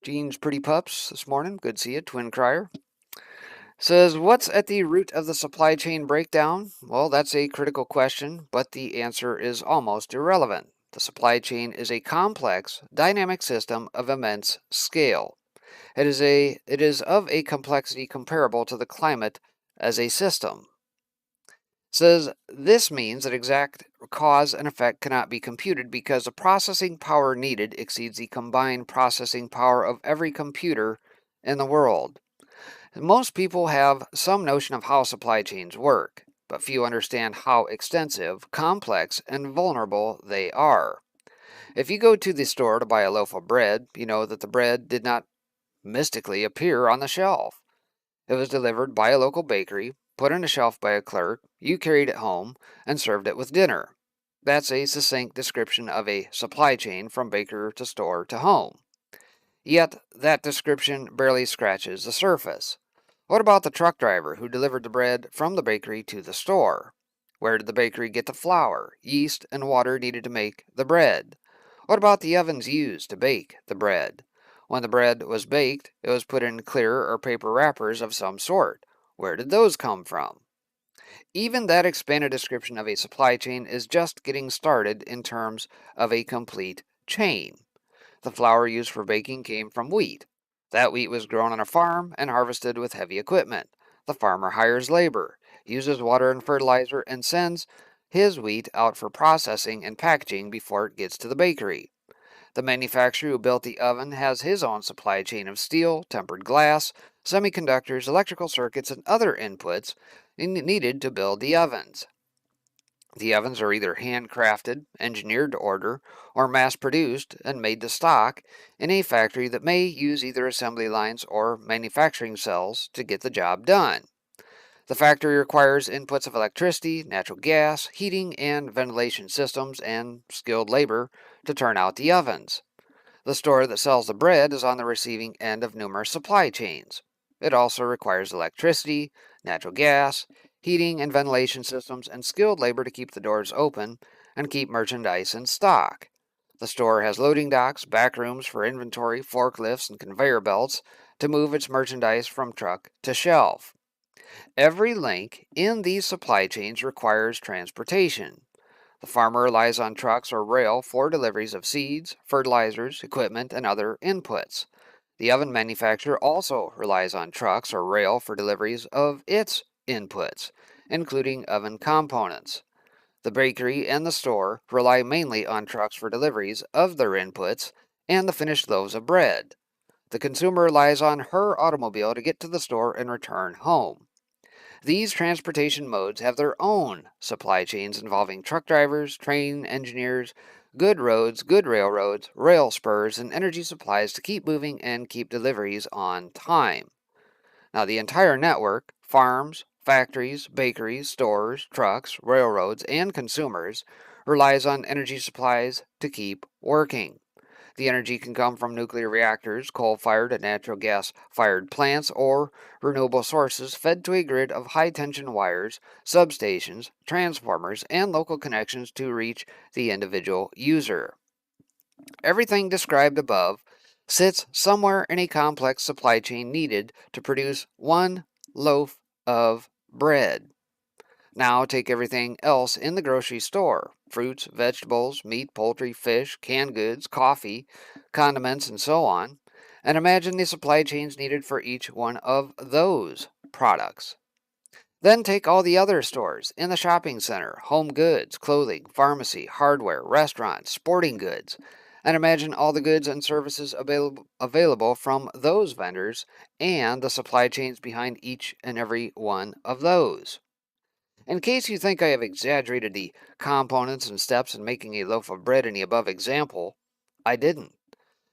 Jean's Pretty Pups this morning. Good to see you, Twin Crier. Says, what's at the root of the supply chain breakdown? Well, that's a critical question, but the answer is almost irrelevant. The supply chain is a complex, dynamic system of immense scale. It is of a complexity comparable to the climate as a system. Says this means that exact cause and effect cannot be computed because the processing power needed exceeds the combined processing power of every computer in the world. Most people have some notion of how supply chains work, but few understand how extensive, complex, and vulnerable they are. If you go to the store to buy a loaf of bread, you know that the bread did not mystically appear on the shelf. It was delivered by a local bakery, put on a shelf by a clerk, you carried it home, and served it with dinner. That's a succinct description of a supply chain from baker to store to home. Yet, that description barely scratches the surface. What about the truck driver who delivered the bread from the bakery to the store? Where did the bakery get the flour, yeast, and water needed to make the bread? What about the ovens used to bake the bread? When the bread was baked, it was put in clear or paper wrappers of some sort. Where did those come from? Even that expanded description of a supply chain is just getting started in terms of a complete chain. The flour used for baking came from wheat. That wheat was grown on a farm and harvested with heavy equipment. The farmer hires labor, uses water and fertilizer, and sends his wheat out for processing and packaging before it gets to the bakery. The manufacturer who built the oven has his own supply chain of steel, tempered glass, semiconductors, electrical circuits, and other inputs needed to build the ovens. The ovens are either handcrafted, engineered to order, or mass-produced and made to stock in a factory that may use either assembly lines or manufacturing cells to get the job done. The factory requires inputs of electricity, natural gas, heating and ventilation systems, and skilled labor to turn out the ovens. The store that sells the bread is on the receiving end of numerous supply chains. It also requires electricity, natural gas, heating and ventilation systems, and skilled labor to keep the doors open and keep merchandise in stock. The store has loading docks, back rooms for inventory, forklifts, and conveyor belts to move its merchandise from truck to shelf. Every link in these supply chains requires transportation. The farmer relies on trucks or rail for deliveries of seeds, fertilizers, equipment, and other inputs. The oven manufacturer also relies on trucks or rail for deliveries of its inputs, including oven components. The bakery and the store rely mainly on trucks for deliveries of their inputs and the finished loaves of bread. The consumer relies on her automobile to get to the store and return home. These transportation modes have their own supply chains involving truck drivers, train engineers, good roads, good railroads, rail spurs, and energy supplies to keep moving and keep deliveries on time. Now, the entire network, farms, factories, bakeries, stores, trucks, railroads, and consumers, relies on energy supplies to keep working. The energy can come from nuclear reactors, coal-fired and natural gas-fired plants, or renewable sources fed to a grid of high-tension wires, substations, transformers, and local connections to reach the individual user. Everything described above sits somewhere in a complex supply chain needed to produce one loaf of bread. Now take everything else in the grocery store: fruits, vegetables, meat, poultry, fish, canned goods, coffee, condiments, and so on, and imagine the supply chains needed for each one of those products. Then take all the other stores in the shopping center: home goods, clothing, pharmacy, hardware, restaurants, sporting goods, and imagine all the goods and services available from those vendors and the supply chains behind each and every one of those. In case you think I have exaggerated the components and steps in making a loaf of bread in the above example, I didn't.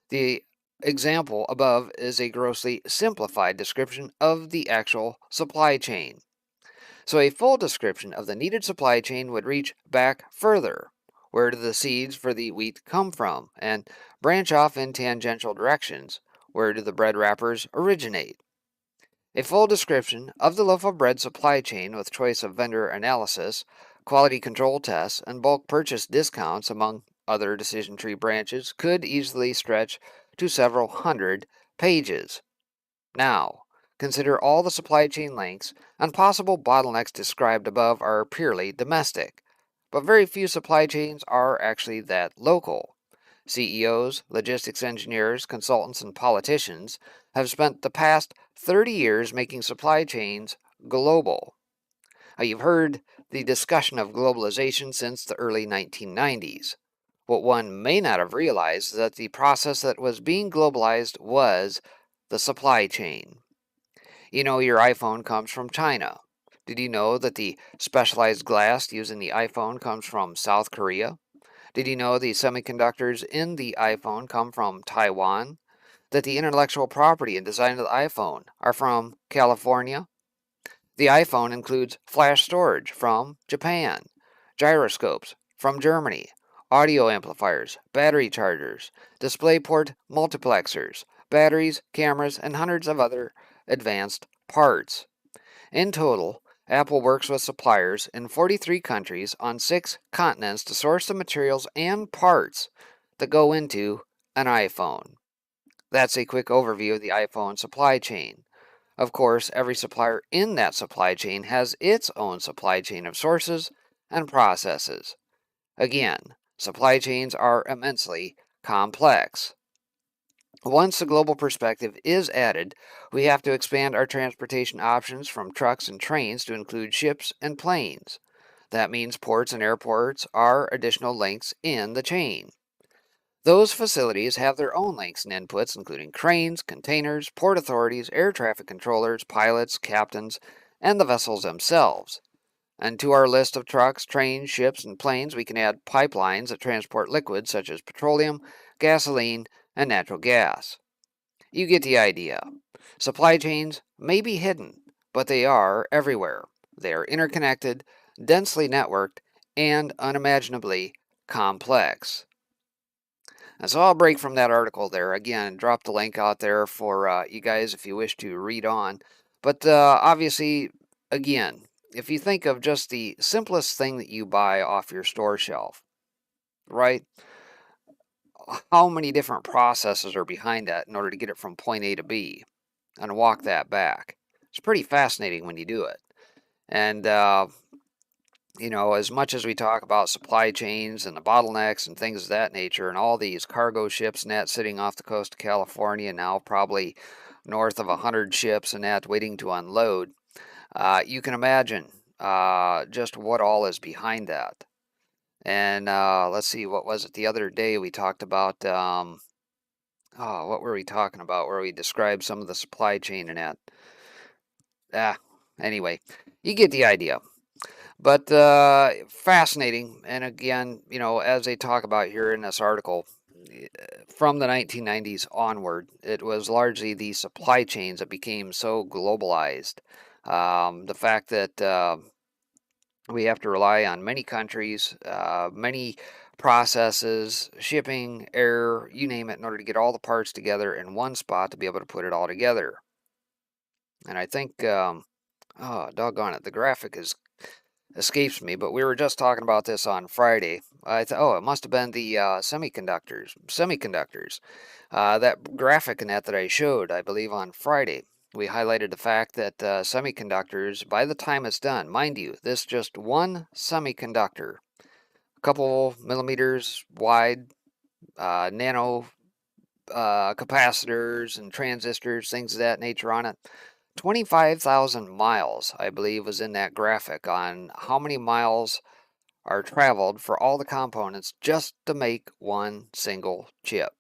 The example above is a grossly simplified description of the actual supply chain. So a full description of the needed supply chain would reach back further. Where do the seeds for the wheat come from? And branch off in tangential directions. Where do the bread wrappers originate? A full description of the loaf of bread supply chain with choice of vendor analysis, quality control tests, and bulk purchase discounts, among other decision tree branches, could easily stretch to several hundred pages. Now, consider all the supply chain links and possible bottlenecks described above are purely domestic, but very few supply chains are actually that local. CEOs, logistics engineers, consultants, and politicians have spent the past 30 years making supply chains global. You've heard the discussion of globalization since the early 1990s. What one may not have realized is that the process that was being globalized was the supply chain. You know, your iPhone comes from China. Did you know that the specialized glass used in the iPhone comes from South Korea? Did you know the semiconductors in the iPhone come from Taiwan? That the intellectual property and design of the iPhone are from California? The iPhone includes flash storage from Japan, gyroscopes from Germany, audio amplifiers, battery chargers, DisplayPort multiplexers, batteries, cameras, and hundreds of other advanced parts. In total, Apple works with suppliers in 43 countries on 6 continents to source the materials and parts that go into an iPhone. That's a quick overview of the iPhone supply chain. Of course, every supplier in that supply chain has its own supply chain of sources and processes. Again, supply chains are immensely complex. Once a global perspective is added, we have to expand our transportation options from trucks and trains to include ships and planes. That means ports and airports are additional links in the chain. Those facilities have their own links and inputs, including cranes, containers, port authorities, air traffic controllers, pilots, captains, and the vessels themselves. And to our list of trucks, trains, ships, and planes, we can add pipelines that transport liquids such as petroleum, gasoline, and natural gas. You get the idea. Supply chains may be hidden, but they are everywhere. They are interconnected, densely networked, and unimaginably complex. And so I'll break from that article there. Again, drop the link out there for you guys if you wish to read on. But obviously, again, if you think of just the simplest thing that you buy off your store shelf, right? How many different processes are behind that in order to get it from point A to B and walk that back? It's pretty fascinating when you do it. And you know, as much as we talk about supply chains and the bottlenecks and things of that nature, and all these cargo ships and that sitting off the coast of California now, probably north of 100 ships and that waiting to unload, you can imagine just what all is behind that. And let's see, what was it the other day we talked about? What were we talking about? Where we described some of the supply chain and that. Anyway, you get the idea. But fascinating, and again, you know, as they talk about here in this article, from the 1990s onward, it was largely the supply chains that became so globalized. The fact that we have to rely on many countries, many processes, shipping, air, you name it, in order to get all the parts together in one spot to be able to put it all together. And I think, oh, doggone it, the graphic escapes me, but we were just talking about this on Friday. It must have been the semiconductors. That graphic in that I showed, I believe, on Friday. We highlighted the fact that semiconductors, by the time it's done, mind you, this just one semiconductor, a couple millimeters wide, nano capacitors and transistors, things of that nature on it. 25,000 miles, I believe, was in that graphic on how many miles are traveled for all the components just to make one single chip.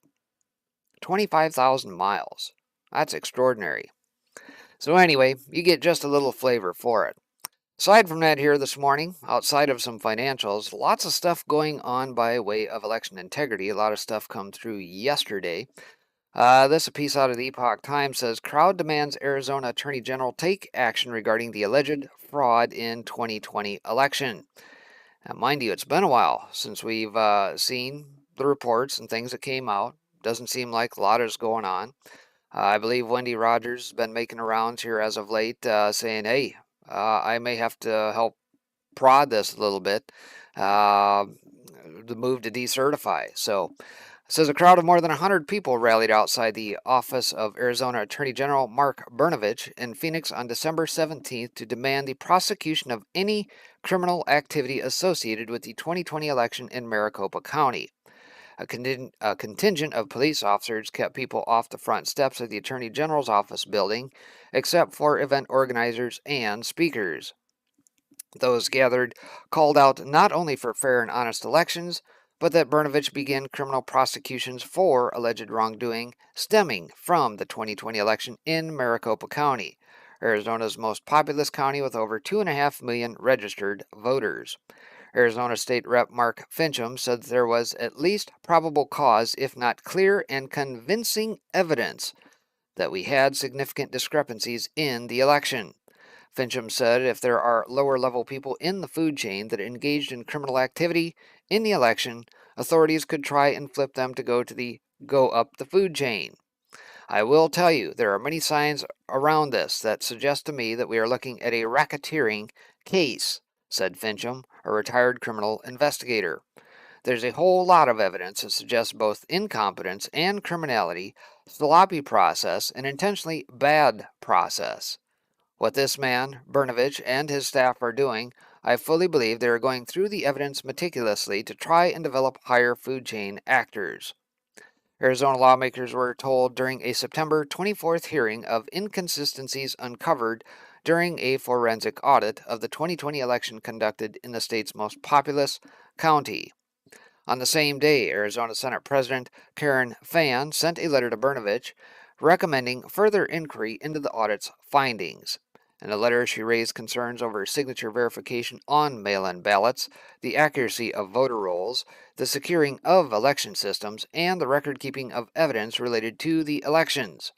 25,000 miles. That's extraordinary. So anyway, you get just a little flavor for it. Aside from that, here this morning, outside of some financials, lots of stuff going on by way of election integrity. A lot of stuff come through yesterday. This a piece out of the Epoch Times says crowd demands Arizona Attorney General take action regarding the alleged fraud in 2020 election. Now, mind you, it's been a while since we've seen the reports and things that came out. Doesn't seem like a lot is going on. I believe Wendy Rogers has been making rounds here as of late, saying, "Hey, I may have to help prod this a little bit, the move to decertify." So it says a crowd of more than 100 people rallied outside the office of Arizona Attorney General Mark Brnovich in Phoenix on December 17th to demand the prosecution of any criminal activity associated with the 2020 election in Maricopa County. A contingent of police officers kept people off the front steps of the Attorney General's office building, except for event organizers and speakers. Those gathered called out not only for fair and honest elections, but that Brnovich begin criminal prosecutions for alleged wrongdoing stemming from the 2020 election in Maricopa County, Arizona's most populous county with over 2.5 million registered voters. Arizona State Rep Mark Fincham said there was at least probable cause, if not clear and convincing evidence, that we had significant discrepancies in the election. Fincham said if there are lower level people in the food chain that engaged in criminal activity in the election, authorities could try and flip them to go up the food chain. I will tell you, there are many signs around this that suggest to me that we are looking at a racketeering case, said Fincham, a retired criminal investigator. There's a whole lot of evidence that suggests both incompetence and criminality, sloppy process, and intentionally bad process. What this man, Brnovich, and his staff are doing, I fully believe they are going through the evidence meticulously to try and develop higher food chain actors. Arizona lawmakers were told during a September 24th hearing of inconsistencies uncovered during a forensic audit of the 2020 election conducted in the state's most populous county. On the same day, Arizona Senate President Karen Fann sent a letter to Brnovich recommending further inquiry into the audit's findings. In a letter, she raised concerns over signature verification on mail-in ballots, the accuracy of voter rolls, the securing of election systems, and the record-keeping of evidence related to the elections.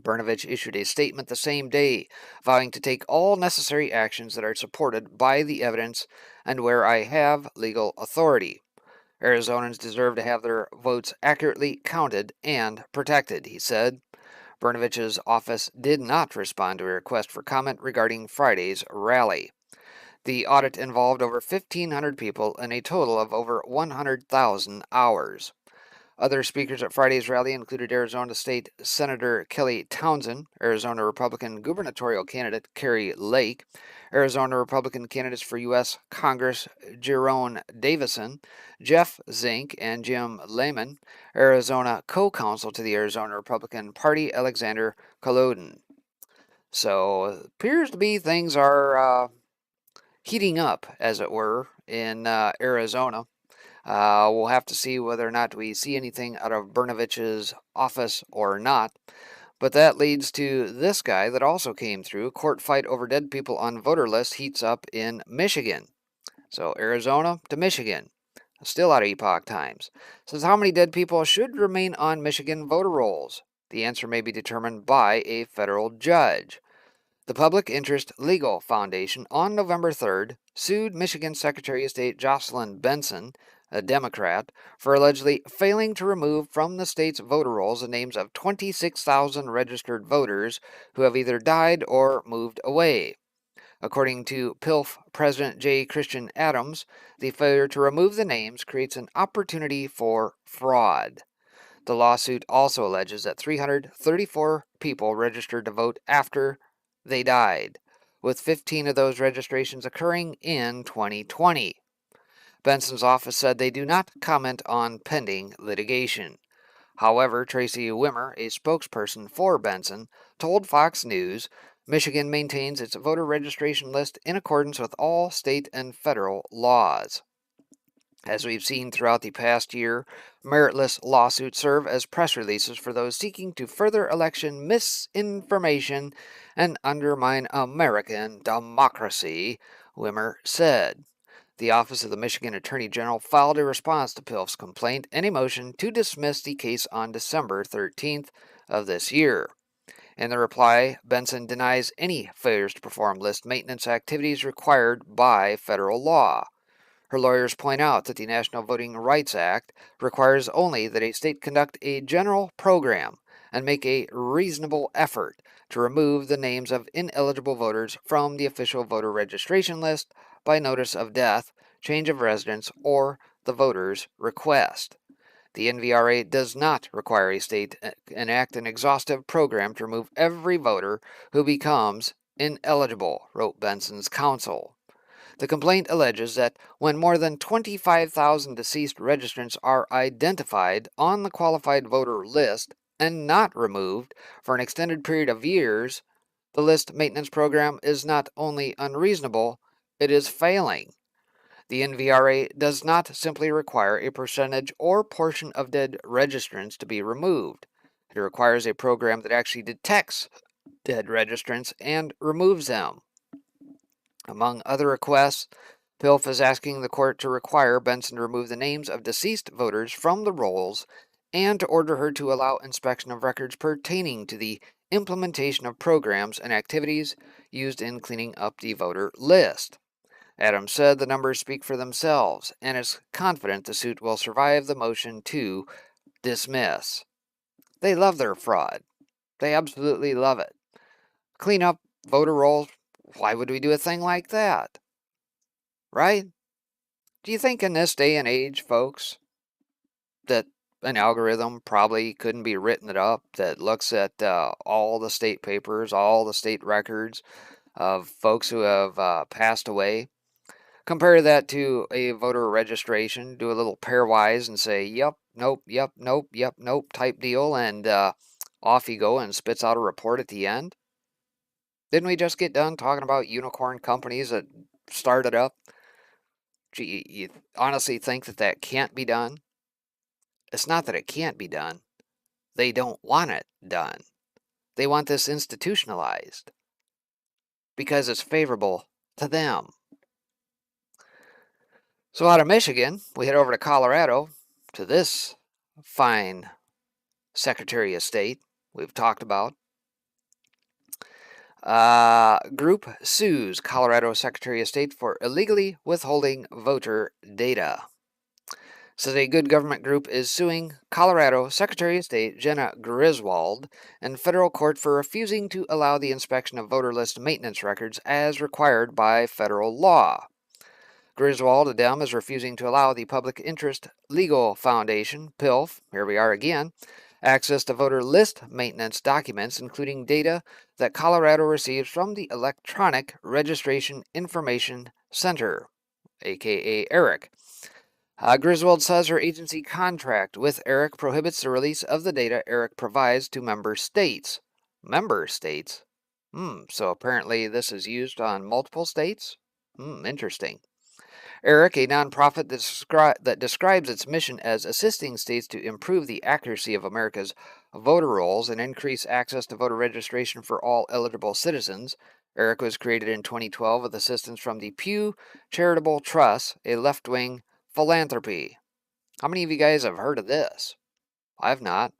Brnovich issued a statement the same day, vowing to take all necessary actions that are supported by the evidence and where I have legal authority. Arizonans deserve to have their votes accurately counted and protected, he said. Brnovich's office did not respond to a request for comment regarding Friday's rally. The audit involved over 1,500 people and a total of over 100,000 hours. Other speakers at Friday's rally included Arizona State Senator Kelly Townsend, Arizona Republican gubernatorial candidate Carrie Lake, Arizona Republican candidates for U.S. Congress Jerome Davison, Jeff Zink, and Jim Lehman, Arizona co-counsel to the Arizona Republican Party Alexander Kolodin. So, appears to be things are heating up, as it were, in Arizona. We'll have to see whether or not we see anything out of Brnovich's office or not. But that leads to this guy that also came through. Court fight over dead people on voter list heats up in Michigan. So Arizona to Michigan. Still out of Epoch Times. Says how many dead people should remain on Michigan voter rolls? The answer may be determined by a federal judge. The Public Interest Legal Foundation on November 3rd sued Michigan Secretary of State Jocelyn Benson, a Democrat, for allegedly failing to remove from the state's voter rolls the names of 26,000 registered voters who have either died or moved away. According to PILF President J. Christian Adams, the failure to remove the names creates an opportunity for fraud. The lawsuit also alleges that 334 people registered to vote after they died, with 15 of those registrations occurring in 2020. Benson's office said they do not comment on pending litigation. However, Tracy Wimmer, a spokesperson for Benson, told Fox News Michigan maintains its voter registration list in accordance with all state and federal laws. As we've seen throughout the past year, meritless lawsuits serve as press releases for those seeking to further election misinformation and undermine American democracy, Wimmer said. The Office of the Michigan Attorney General filed a response to Pilf's complaint and a motion to dismiss the case on December 13th of this year. In the reply, Benson denies any failures to perform list maintenance activities required by federal law. Her lawyers point out that the National Voting Rights Act requires only that a state conduct a general program and make a reasonable effort to remove the names of ineligible voters from the official voter registration list by notice of death, change of residence, or the voter's request. The NVRA does not require a state enact an exhaustive program to remove every voter who becomes ineligible, wrote Benson's counsel. The complaint alleges that when more than 25,000 deceased registrants are identified on the qualified voter list and not removed for an extended period of years, the list maintenance program is not only unreasonable, it is failing. The NVRA does not simply require a percentage or portion of dead registrants to be removed. It requires a program that actually detects dead registrants and removes them. Among other requests, Pilf is asking the court to require Benson to remove the names of deceased voters from the rolls and to order her to allow inspection of records pertaining to the implementation of programs and activities used in cleaning up the voter list. Adams said the numbers speak for themselves and is confident the suit will survive the motion to dismiss. They love their fraud. They absolutely love it. Clean up voter rolls. Why would we do a thing like that? Right? Do you think in this day and age, folks, that an algorithm probably couldn't be written up that looks at all the state papers, all the state records of folks who have passed away? Compare that to a voter registration, do a little pairwise and say, yep, nope, type deal, and off you go and spits out a report at the end. Didn't we just get done talking about unicorn companies that started up? Gee, you honestly think that that can't be done? It's not that it can't be done. They don't want it done. They want this institutionalized because it's favorable to them. So out of Michigan, we head over to Colorado to this fine Secretary of State we've talked about. Group sues Colorado Secretary of State for illegally withholding voter data. Says a good government group is suing Colorado Secretary of State Jenna Griswold in federal court for refusing to allow the inspection of voter list maintenance records as required by federal law. Griswold, a Dem, is refusing to allow the Public Interest Legal Foundation, PILF, here we are again, access to voter list maintenance documents, including data that Colorado receives from the Electronic Registration Information Center, aka ERIC. Griswold says her agency contract with ERIC prohibits the release of the data ERIC provides to member states. Member states? So apparently this is used on multiple states? Interesting. ERIC, a nonprofit that describes its mission as assisting states to improve the accuracy of America's voter rolls and increase access to voter registration for all eligible citizens. ERIC was created in 2012 with assistance from the Pew Charitable Trust, a left-wing philanthropy. How many of you guys have heard of this? I've not.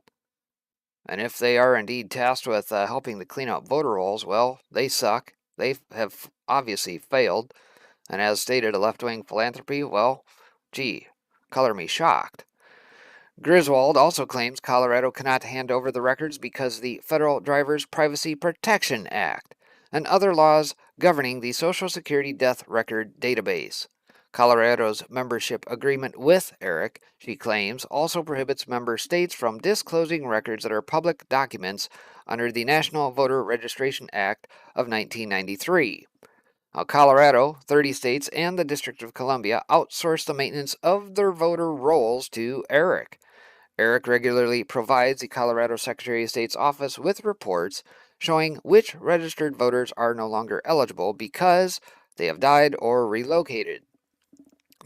And if they are indeed tasked with helping to clean up voter rolls, well, they suck. They have obviously failed. And as stated, a left-wing philanthropy, well, gee, color me shocked. Griswold also claims Colorado cannot hand over the records because the Federal Driver's Privacy Protection Act and other laws governing the Social Security Death Record Database. Colorado's membership agreement with ERIC, she claims, also prohibits member states from disclosing records that are public documents under the National Voter Registration Act of 1993. Now, Colorado, 30 states, and the District of Columbia outsource the maintenance of their voter rolls to ERIC. ERIC regularly provides the Colorado Secretary of State's office with reports showing which registered voters are no longer eligible because they have died or relocated.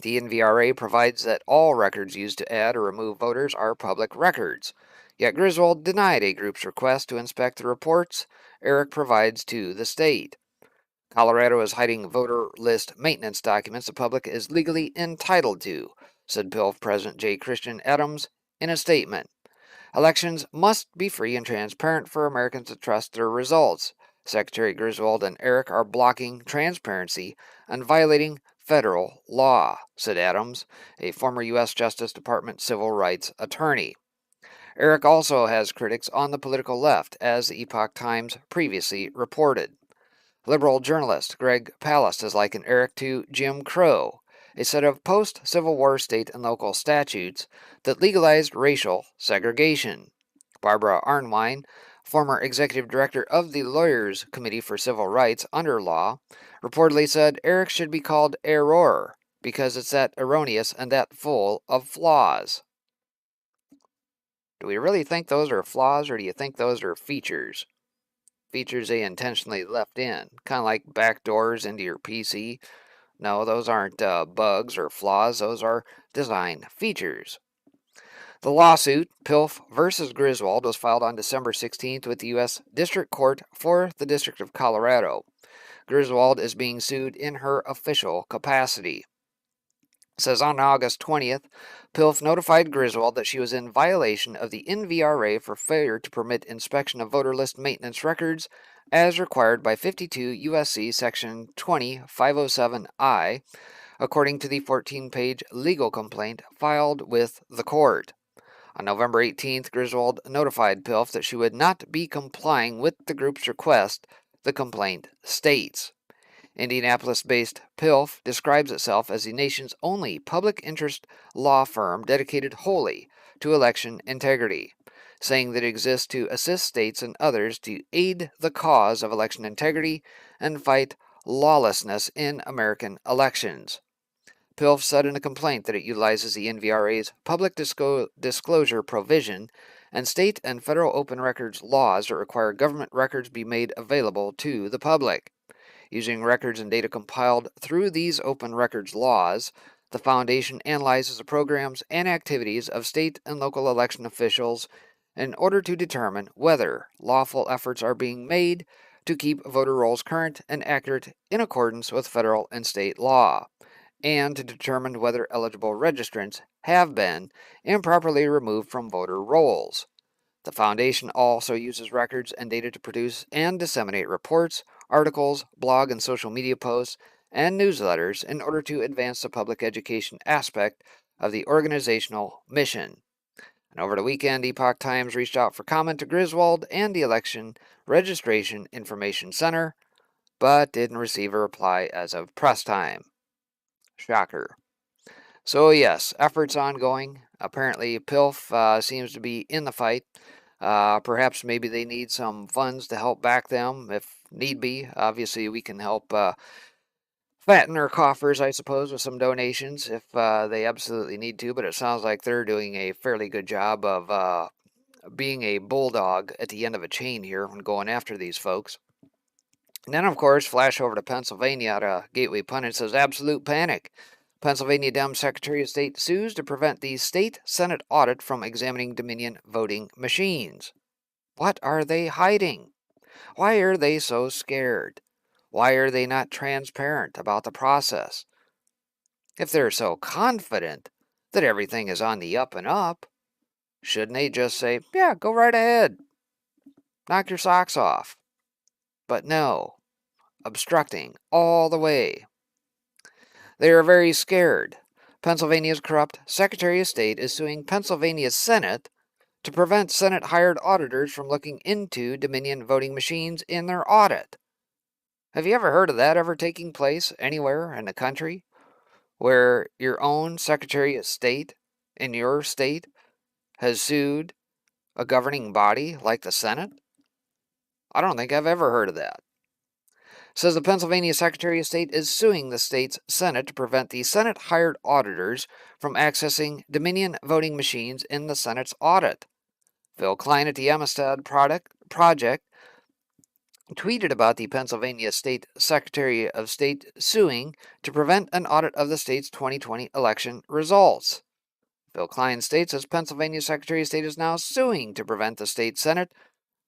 The NVRA provides that all records used to add or remove voters are public records. Yet Griswold denied a group's request to inspect the reports Eric provides to the state. Colorado is hiding voter list maintenance documents the public is legally entitled to, said PILF President J. Christian Adams in a statement. Elections must be free and transparent for Americans to trust their results. Secretary Griswold and Eric are blocking transparency and violating federal law, said Adams, a former U.S. Justice Department civil rights attorney. Eric also has critics on the political left, as the Epoch Times previously reported. Liberal journalist Greg Palast has likened Eric to Jim Crow, a set of post-Civil War state and local statutes that legalized racial segregation. Barbara Arnwine, former executive director of the Lawyers Committee for Civil Rights under law, reportedly said Eric should be called error because it's that erroneous and that full of flaws. Do we really think those are flaws, or do you think those are features? Features they intentionally left in, kind of like backdoors into your PC. No, those aren't bugs or flaws, those are design features. The lawsuit, PILF versus Griswold, was filed on December 16th with the U.S. District Court for the District of Colorado. Griswold is being sued in her official capacity. It says on August 20th, PILF notified Griswold that she was in violation of the NVRA for failure to permit inspection of voter list maintenance records as required by 52 U.S.C. Section 20507I, according to the 14-page legal complaint filed with the court. On November 18th, Griswold notified PILF that she would not be complying with the group's request, the complaint states. Indianapolis-based PILF describes itself as the nation's only public interest law firm dedicated wholly to election integrity, saying that it exists to assist states and others to aid the cause of election integrity and fight lawlessness in American elections. PILF said in a complaint that it utilizes the NVRA's public disclosure provision and state and federal open records laws that require government records be made available to the public. Using records and data compiled through these open records laws, the Foundation analyzes the programs and activities of state and local election officials in order to determine whether lawful efforts are being made to keep voter rolls current and accurate in accordance with federal and state law, and to determine whether eligible registrants have been improperly removed from voter rolls. The Foundation also uses records and data to produce and disseminate reports, articles, blog and social media posts, and newsletters in order to advance the public education aspect of the organizational mission. And over the weekend, Epoch Times reached out for comment to Griswold and the Election Registration Information Center, but didn't receive a reply as of press time. Shocker. So yes, efforts ongoing. Apparently, PILF seems to be in the fight. Perhaps maybe they need some funds to help back them if need be. Obviously, we can help fatten their coffers, I suppose, with some donations if they absolutely need to. But it sounds like they're doing a fairly good job of being a bulldog at the end of a chain here when going after these folks. And then, of course, flash over to Pennsylvania out of Gateway Pundit says absolute panic. Pennsylvania Dem Secretary of State sues to prevent the state Senate audit from examining Dominion voting machines. What are they hiding? Why are they so scared? Why are they not transparent about the process? If they're so confident that everything is on the up and up, shouldn't they just say, yeah, go right ahead, knock your socks off? But no, obstructing all the way. They are very scared. Pennsylvania's corrupt Secretary of State is suing Pennsylvania's Senate to prevent Senate-hired auditors from looking into Dominion voting machines in their audit. Have you ever heard of that ever taking place anywhere in the country, where your own Secretary of State in your state has sued a governing body like the Senate? I don't think I've ever heard of that. Says the Pennsylvania Secretary of State is suing the state's Senate to prevent the Senate-hired auditors from accessing Dominion voting machines in the Senate's audit. Phil Klein at the Amistad Project tweeted about the Pennsylvania State Secretary of State suing to prevent an audit of the state's 2020 election results. Bill Klein states as Pennsylvania Secretary of State is now suing to prevent the state Senate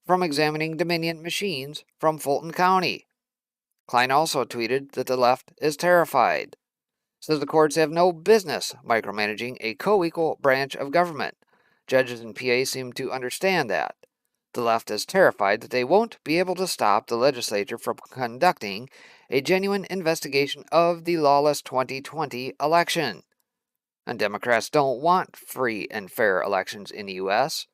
from examining Dominion machines from Fulton County. Klein also tweeted that the left is terrified. Says the courts have no business micromanaging a co-equal branch of government. Judges in PA seem to understand that. The left is terrified that they won't be able to stop the legislature from conducting a genuine investigation of the lawless 2020 election. And Democrats don't want free and fair elections in the U.S.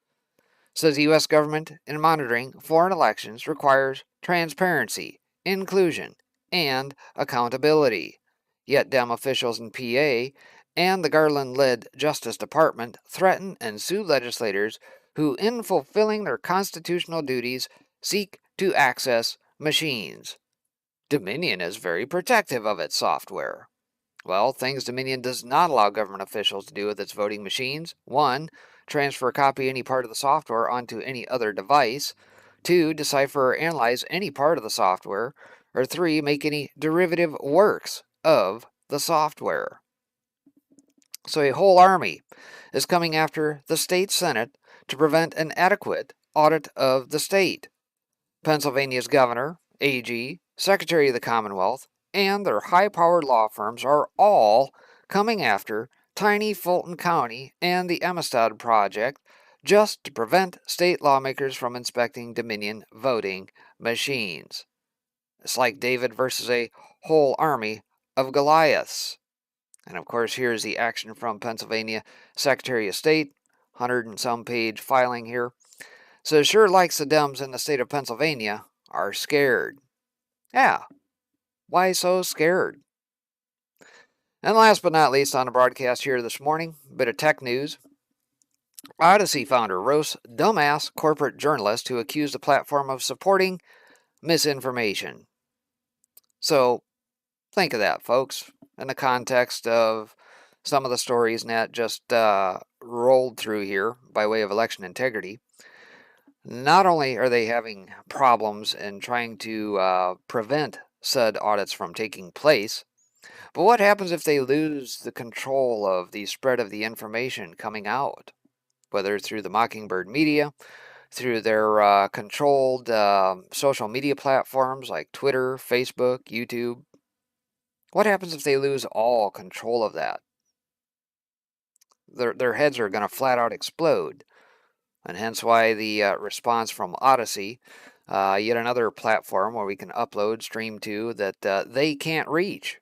Says the U.S. government in monitoring foreign elections requires transparency, inclusion, and accountability. Yet Dem officials in PA and the Garland-led Justice Department threaten and sue legislators who, in fulfilling their constitutional duties, seek to access machines. Dominion is very protective of its software. Well, things Dominion does not allow government officials to do with its voting machines: 1. Transfer or copy any part of the software onto any other device; 2. Decipher or analyze any part of the software; or 3. Make any derivative works of the software. So a whole army is coming after the state Senate to prevent an adequate audit of the state. Pennsylvania's governor, AG, Secretary of the Commonwealth, and their high-powered law firms are all coming after tiny Fulton County and the Amistad Project just to prevent state lawmakers from inspecting Dominion voting machines. It's like David versus a whole army of Goliaths. And of course, here's the action from Pennsylvania Secretary of State, 100 and some page filing here. So sure likes the Dems in the state of Pennsylvania are scared. Yeah, why so scared? And last but not least on the broadcast here this morning, a bit of tech news. Odyssey founder roasts dumbass corporate journalist who accused the platform of supporting misinformation. So think of that, folks, in the context of some of the stories Nat just rolled through here by way of election integrity. Not only are they having problems in trying to prevent said audits from taking place, but what happens if they lose the control of the spread of the information coming out, whether through the Mockingbird media, through their controlled social media platforms like Twitter, Facebook, YouTube? What happens if they lose all control of that? Their heads are going to flat out explode. And hence why the response from Odyssey, yet another platform where we can upload, stream to, that they can't reach.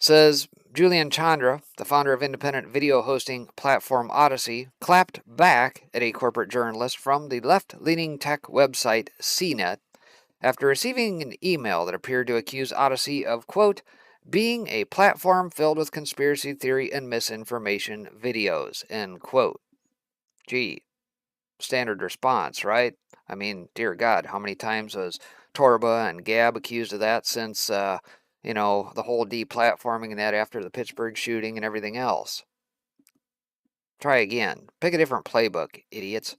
Says Julian Chandra, the founder of independent video hosting platform Odyssey, clapped back at a corporate journalist from the left-leaning tech website CNET after receiving an email that appeared to accuse Odyssey of, quote, being a platform filled with conspiracy theory and misinformation videos, end quote. Gee, standard response, right? I mean, dear God, how many times was Torba and Gab accused of that since, the whole deplatforming and that after the Pittsburgh shooting and everything else? Try again. Pick a different playbook, idiots.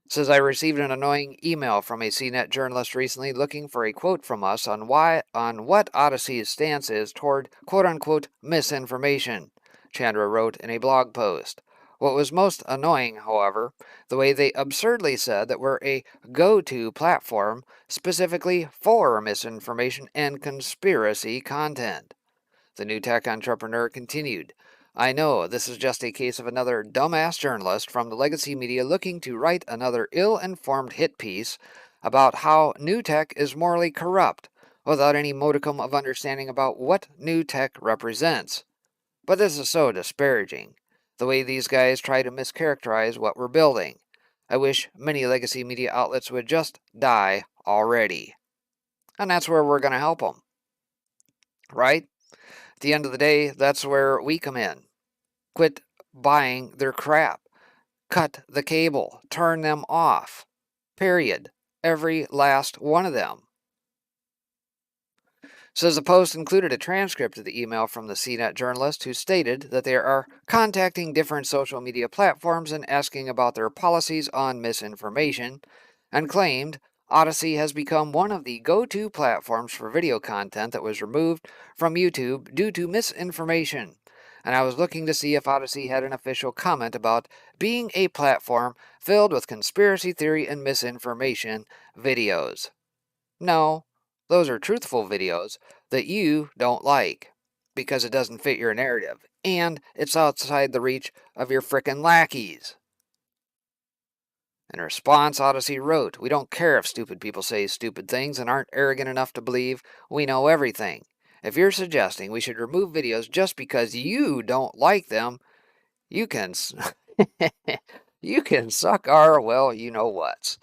Says I received an annoying email from a CNET journalist recently looking for a quote from us on what Odyssey's stance is toward quote-unquote misinformation, Chandra wrote in a blog post. What was most annoying, however, the way they absurdly said that we're a go-to platform specifically for misinformation and conspiracy content. The new tech entrepreneur continued, I know this is just a case of another dumbass journalist from the legacy media looking to write another ill-informed hit piece about how new tech is morally corrupt without any modicum of understanding about what new tech represents. But this is so disparaging, the way these guys try to mischaracterize what we're building. I wish many legacy media outlets would just die already. And that's where we're going to help them. Right? At the end of the day, that's where we come in. Quit buying their crap. Cut the cable. Turn them off. Period. Every last one of them. Says the post included a transcript of the email from the CNET journalist who stated that they are contacting different social media platforms and asking about their policies on misinformation, and claimed Odyssey has become one of the go-to platforms for video content that was removed from YouTube due to misinformation. And I was looking to see if Odyssey had an official comment about being a platform filled with conspiracy theory and misinformation videos. No, those are truthful videos that you don't like because it doesn't fit your narrative and it's outside the reach of your frickin' lackeys. In response, Odyssey wrote, "We don't care if stupid people say stupid things and aren't arrogant enough to believe we know everything. If you're suggesting we should remove videos just because you don't like them, you can you can suck our well, you know what's."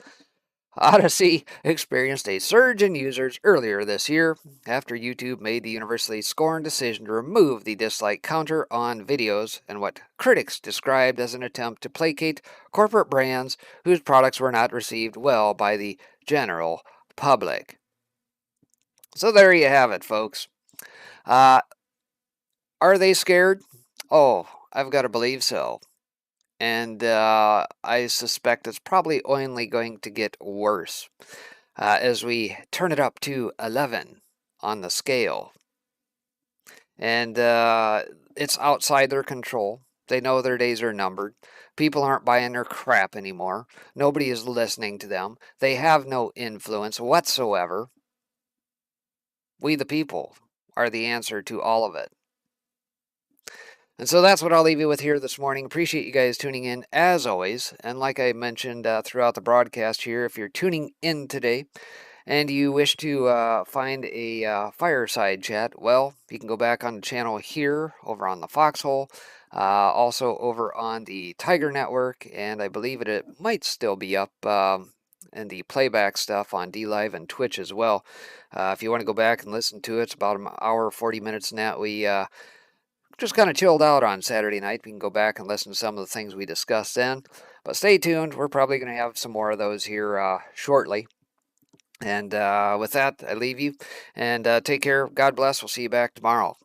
Odyssey experienced a surge in users earlier this year after YouTube made the universally scorned decision to remove the dislike counter on videos in what critics described as an attempt to placate corporate brands whose products were not received well by the general public. So there you have it, folks. Are they scared? Oh, I've got to believe so. And I suspect it's probably only going to get worse as we turn it up to 11 on the scale. And it's outside their control. They know their days are numbered. People aren't buying their crap anymore. Nobody is listening to them. They have no influence whatsoever. We, the people, are the answer to all of it. And so that's what I'll leave you with here this morning. Appreciate you guys tuning in as always. And like I mentioned throughout the broadcast here, if you're tuning in today and you wish to find a fireside chat, well, you can go back on the channel here over on the Foxhole, also over on the Tiger Network, and I believe it might still be up in the playback stuff on DLive and Twitch as well. If you want to go back and listen to it, it's about an hour, 40 minutes in that. We just kind of chilled out on Saturday night. We can go back and listen to some of the things we discussed then. But stay tuned. We're probably going to have some more of those here shortly. And with that, I leave you. And take care. God bless. We'll see you back tomorrow.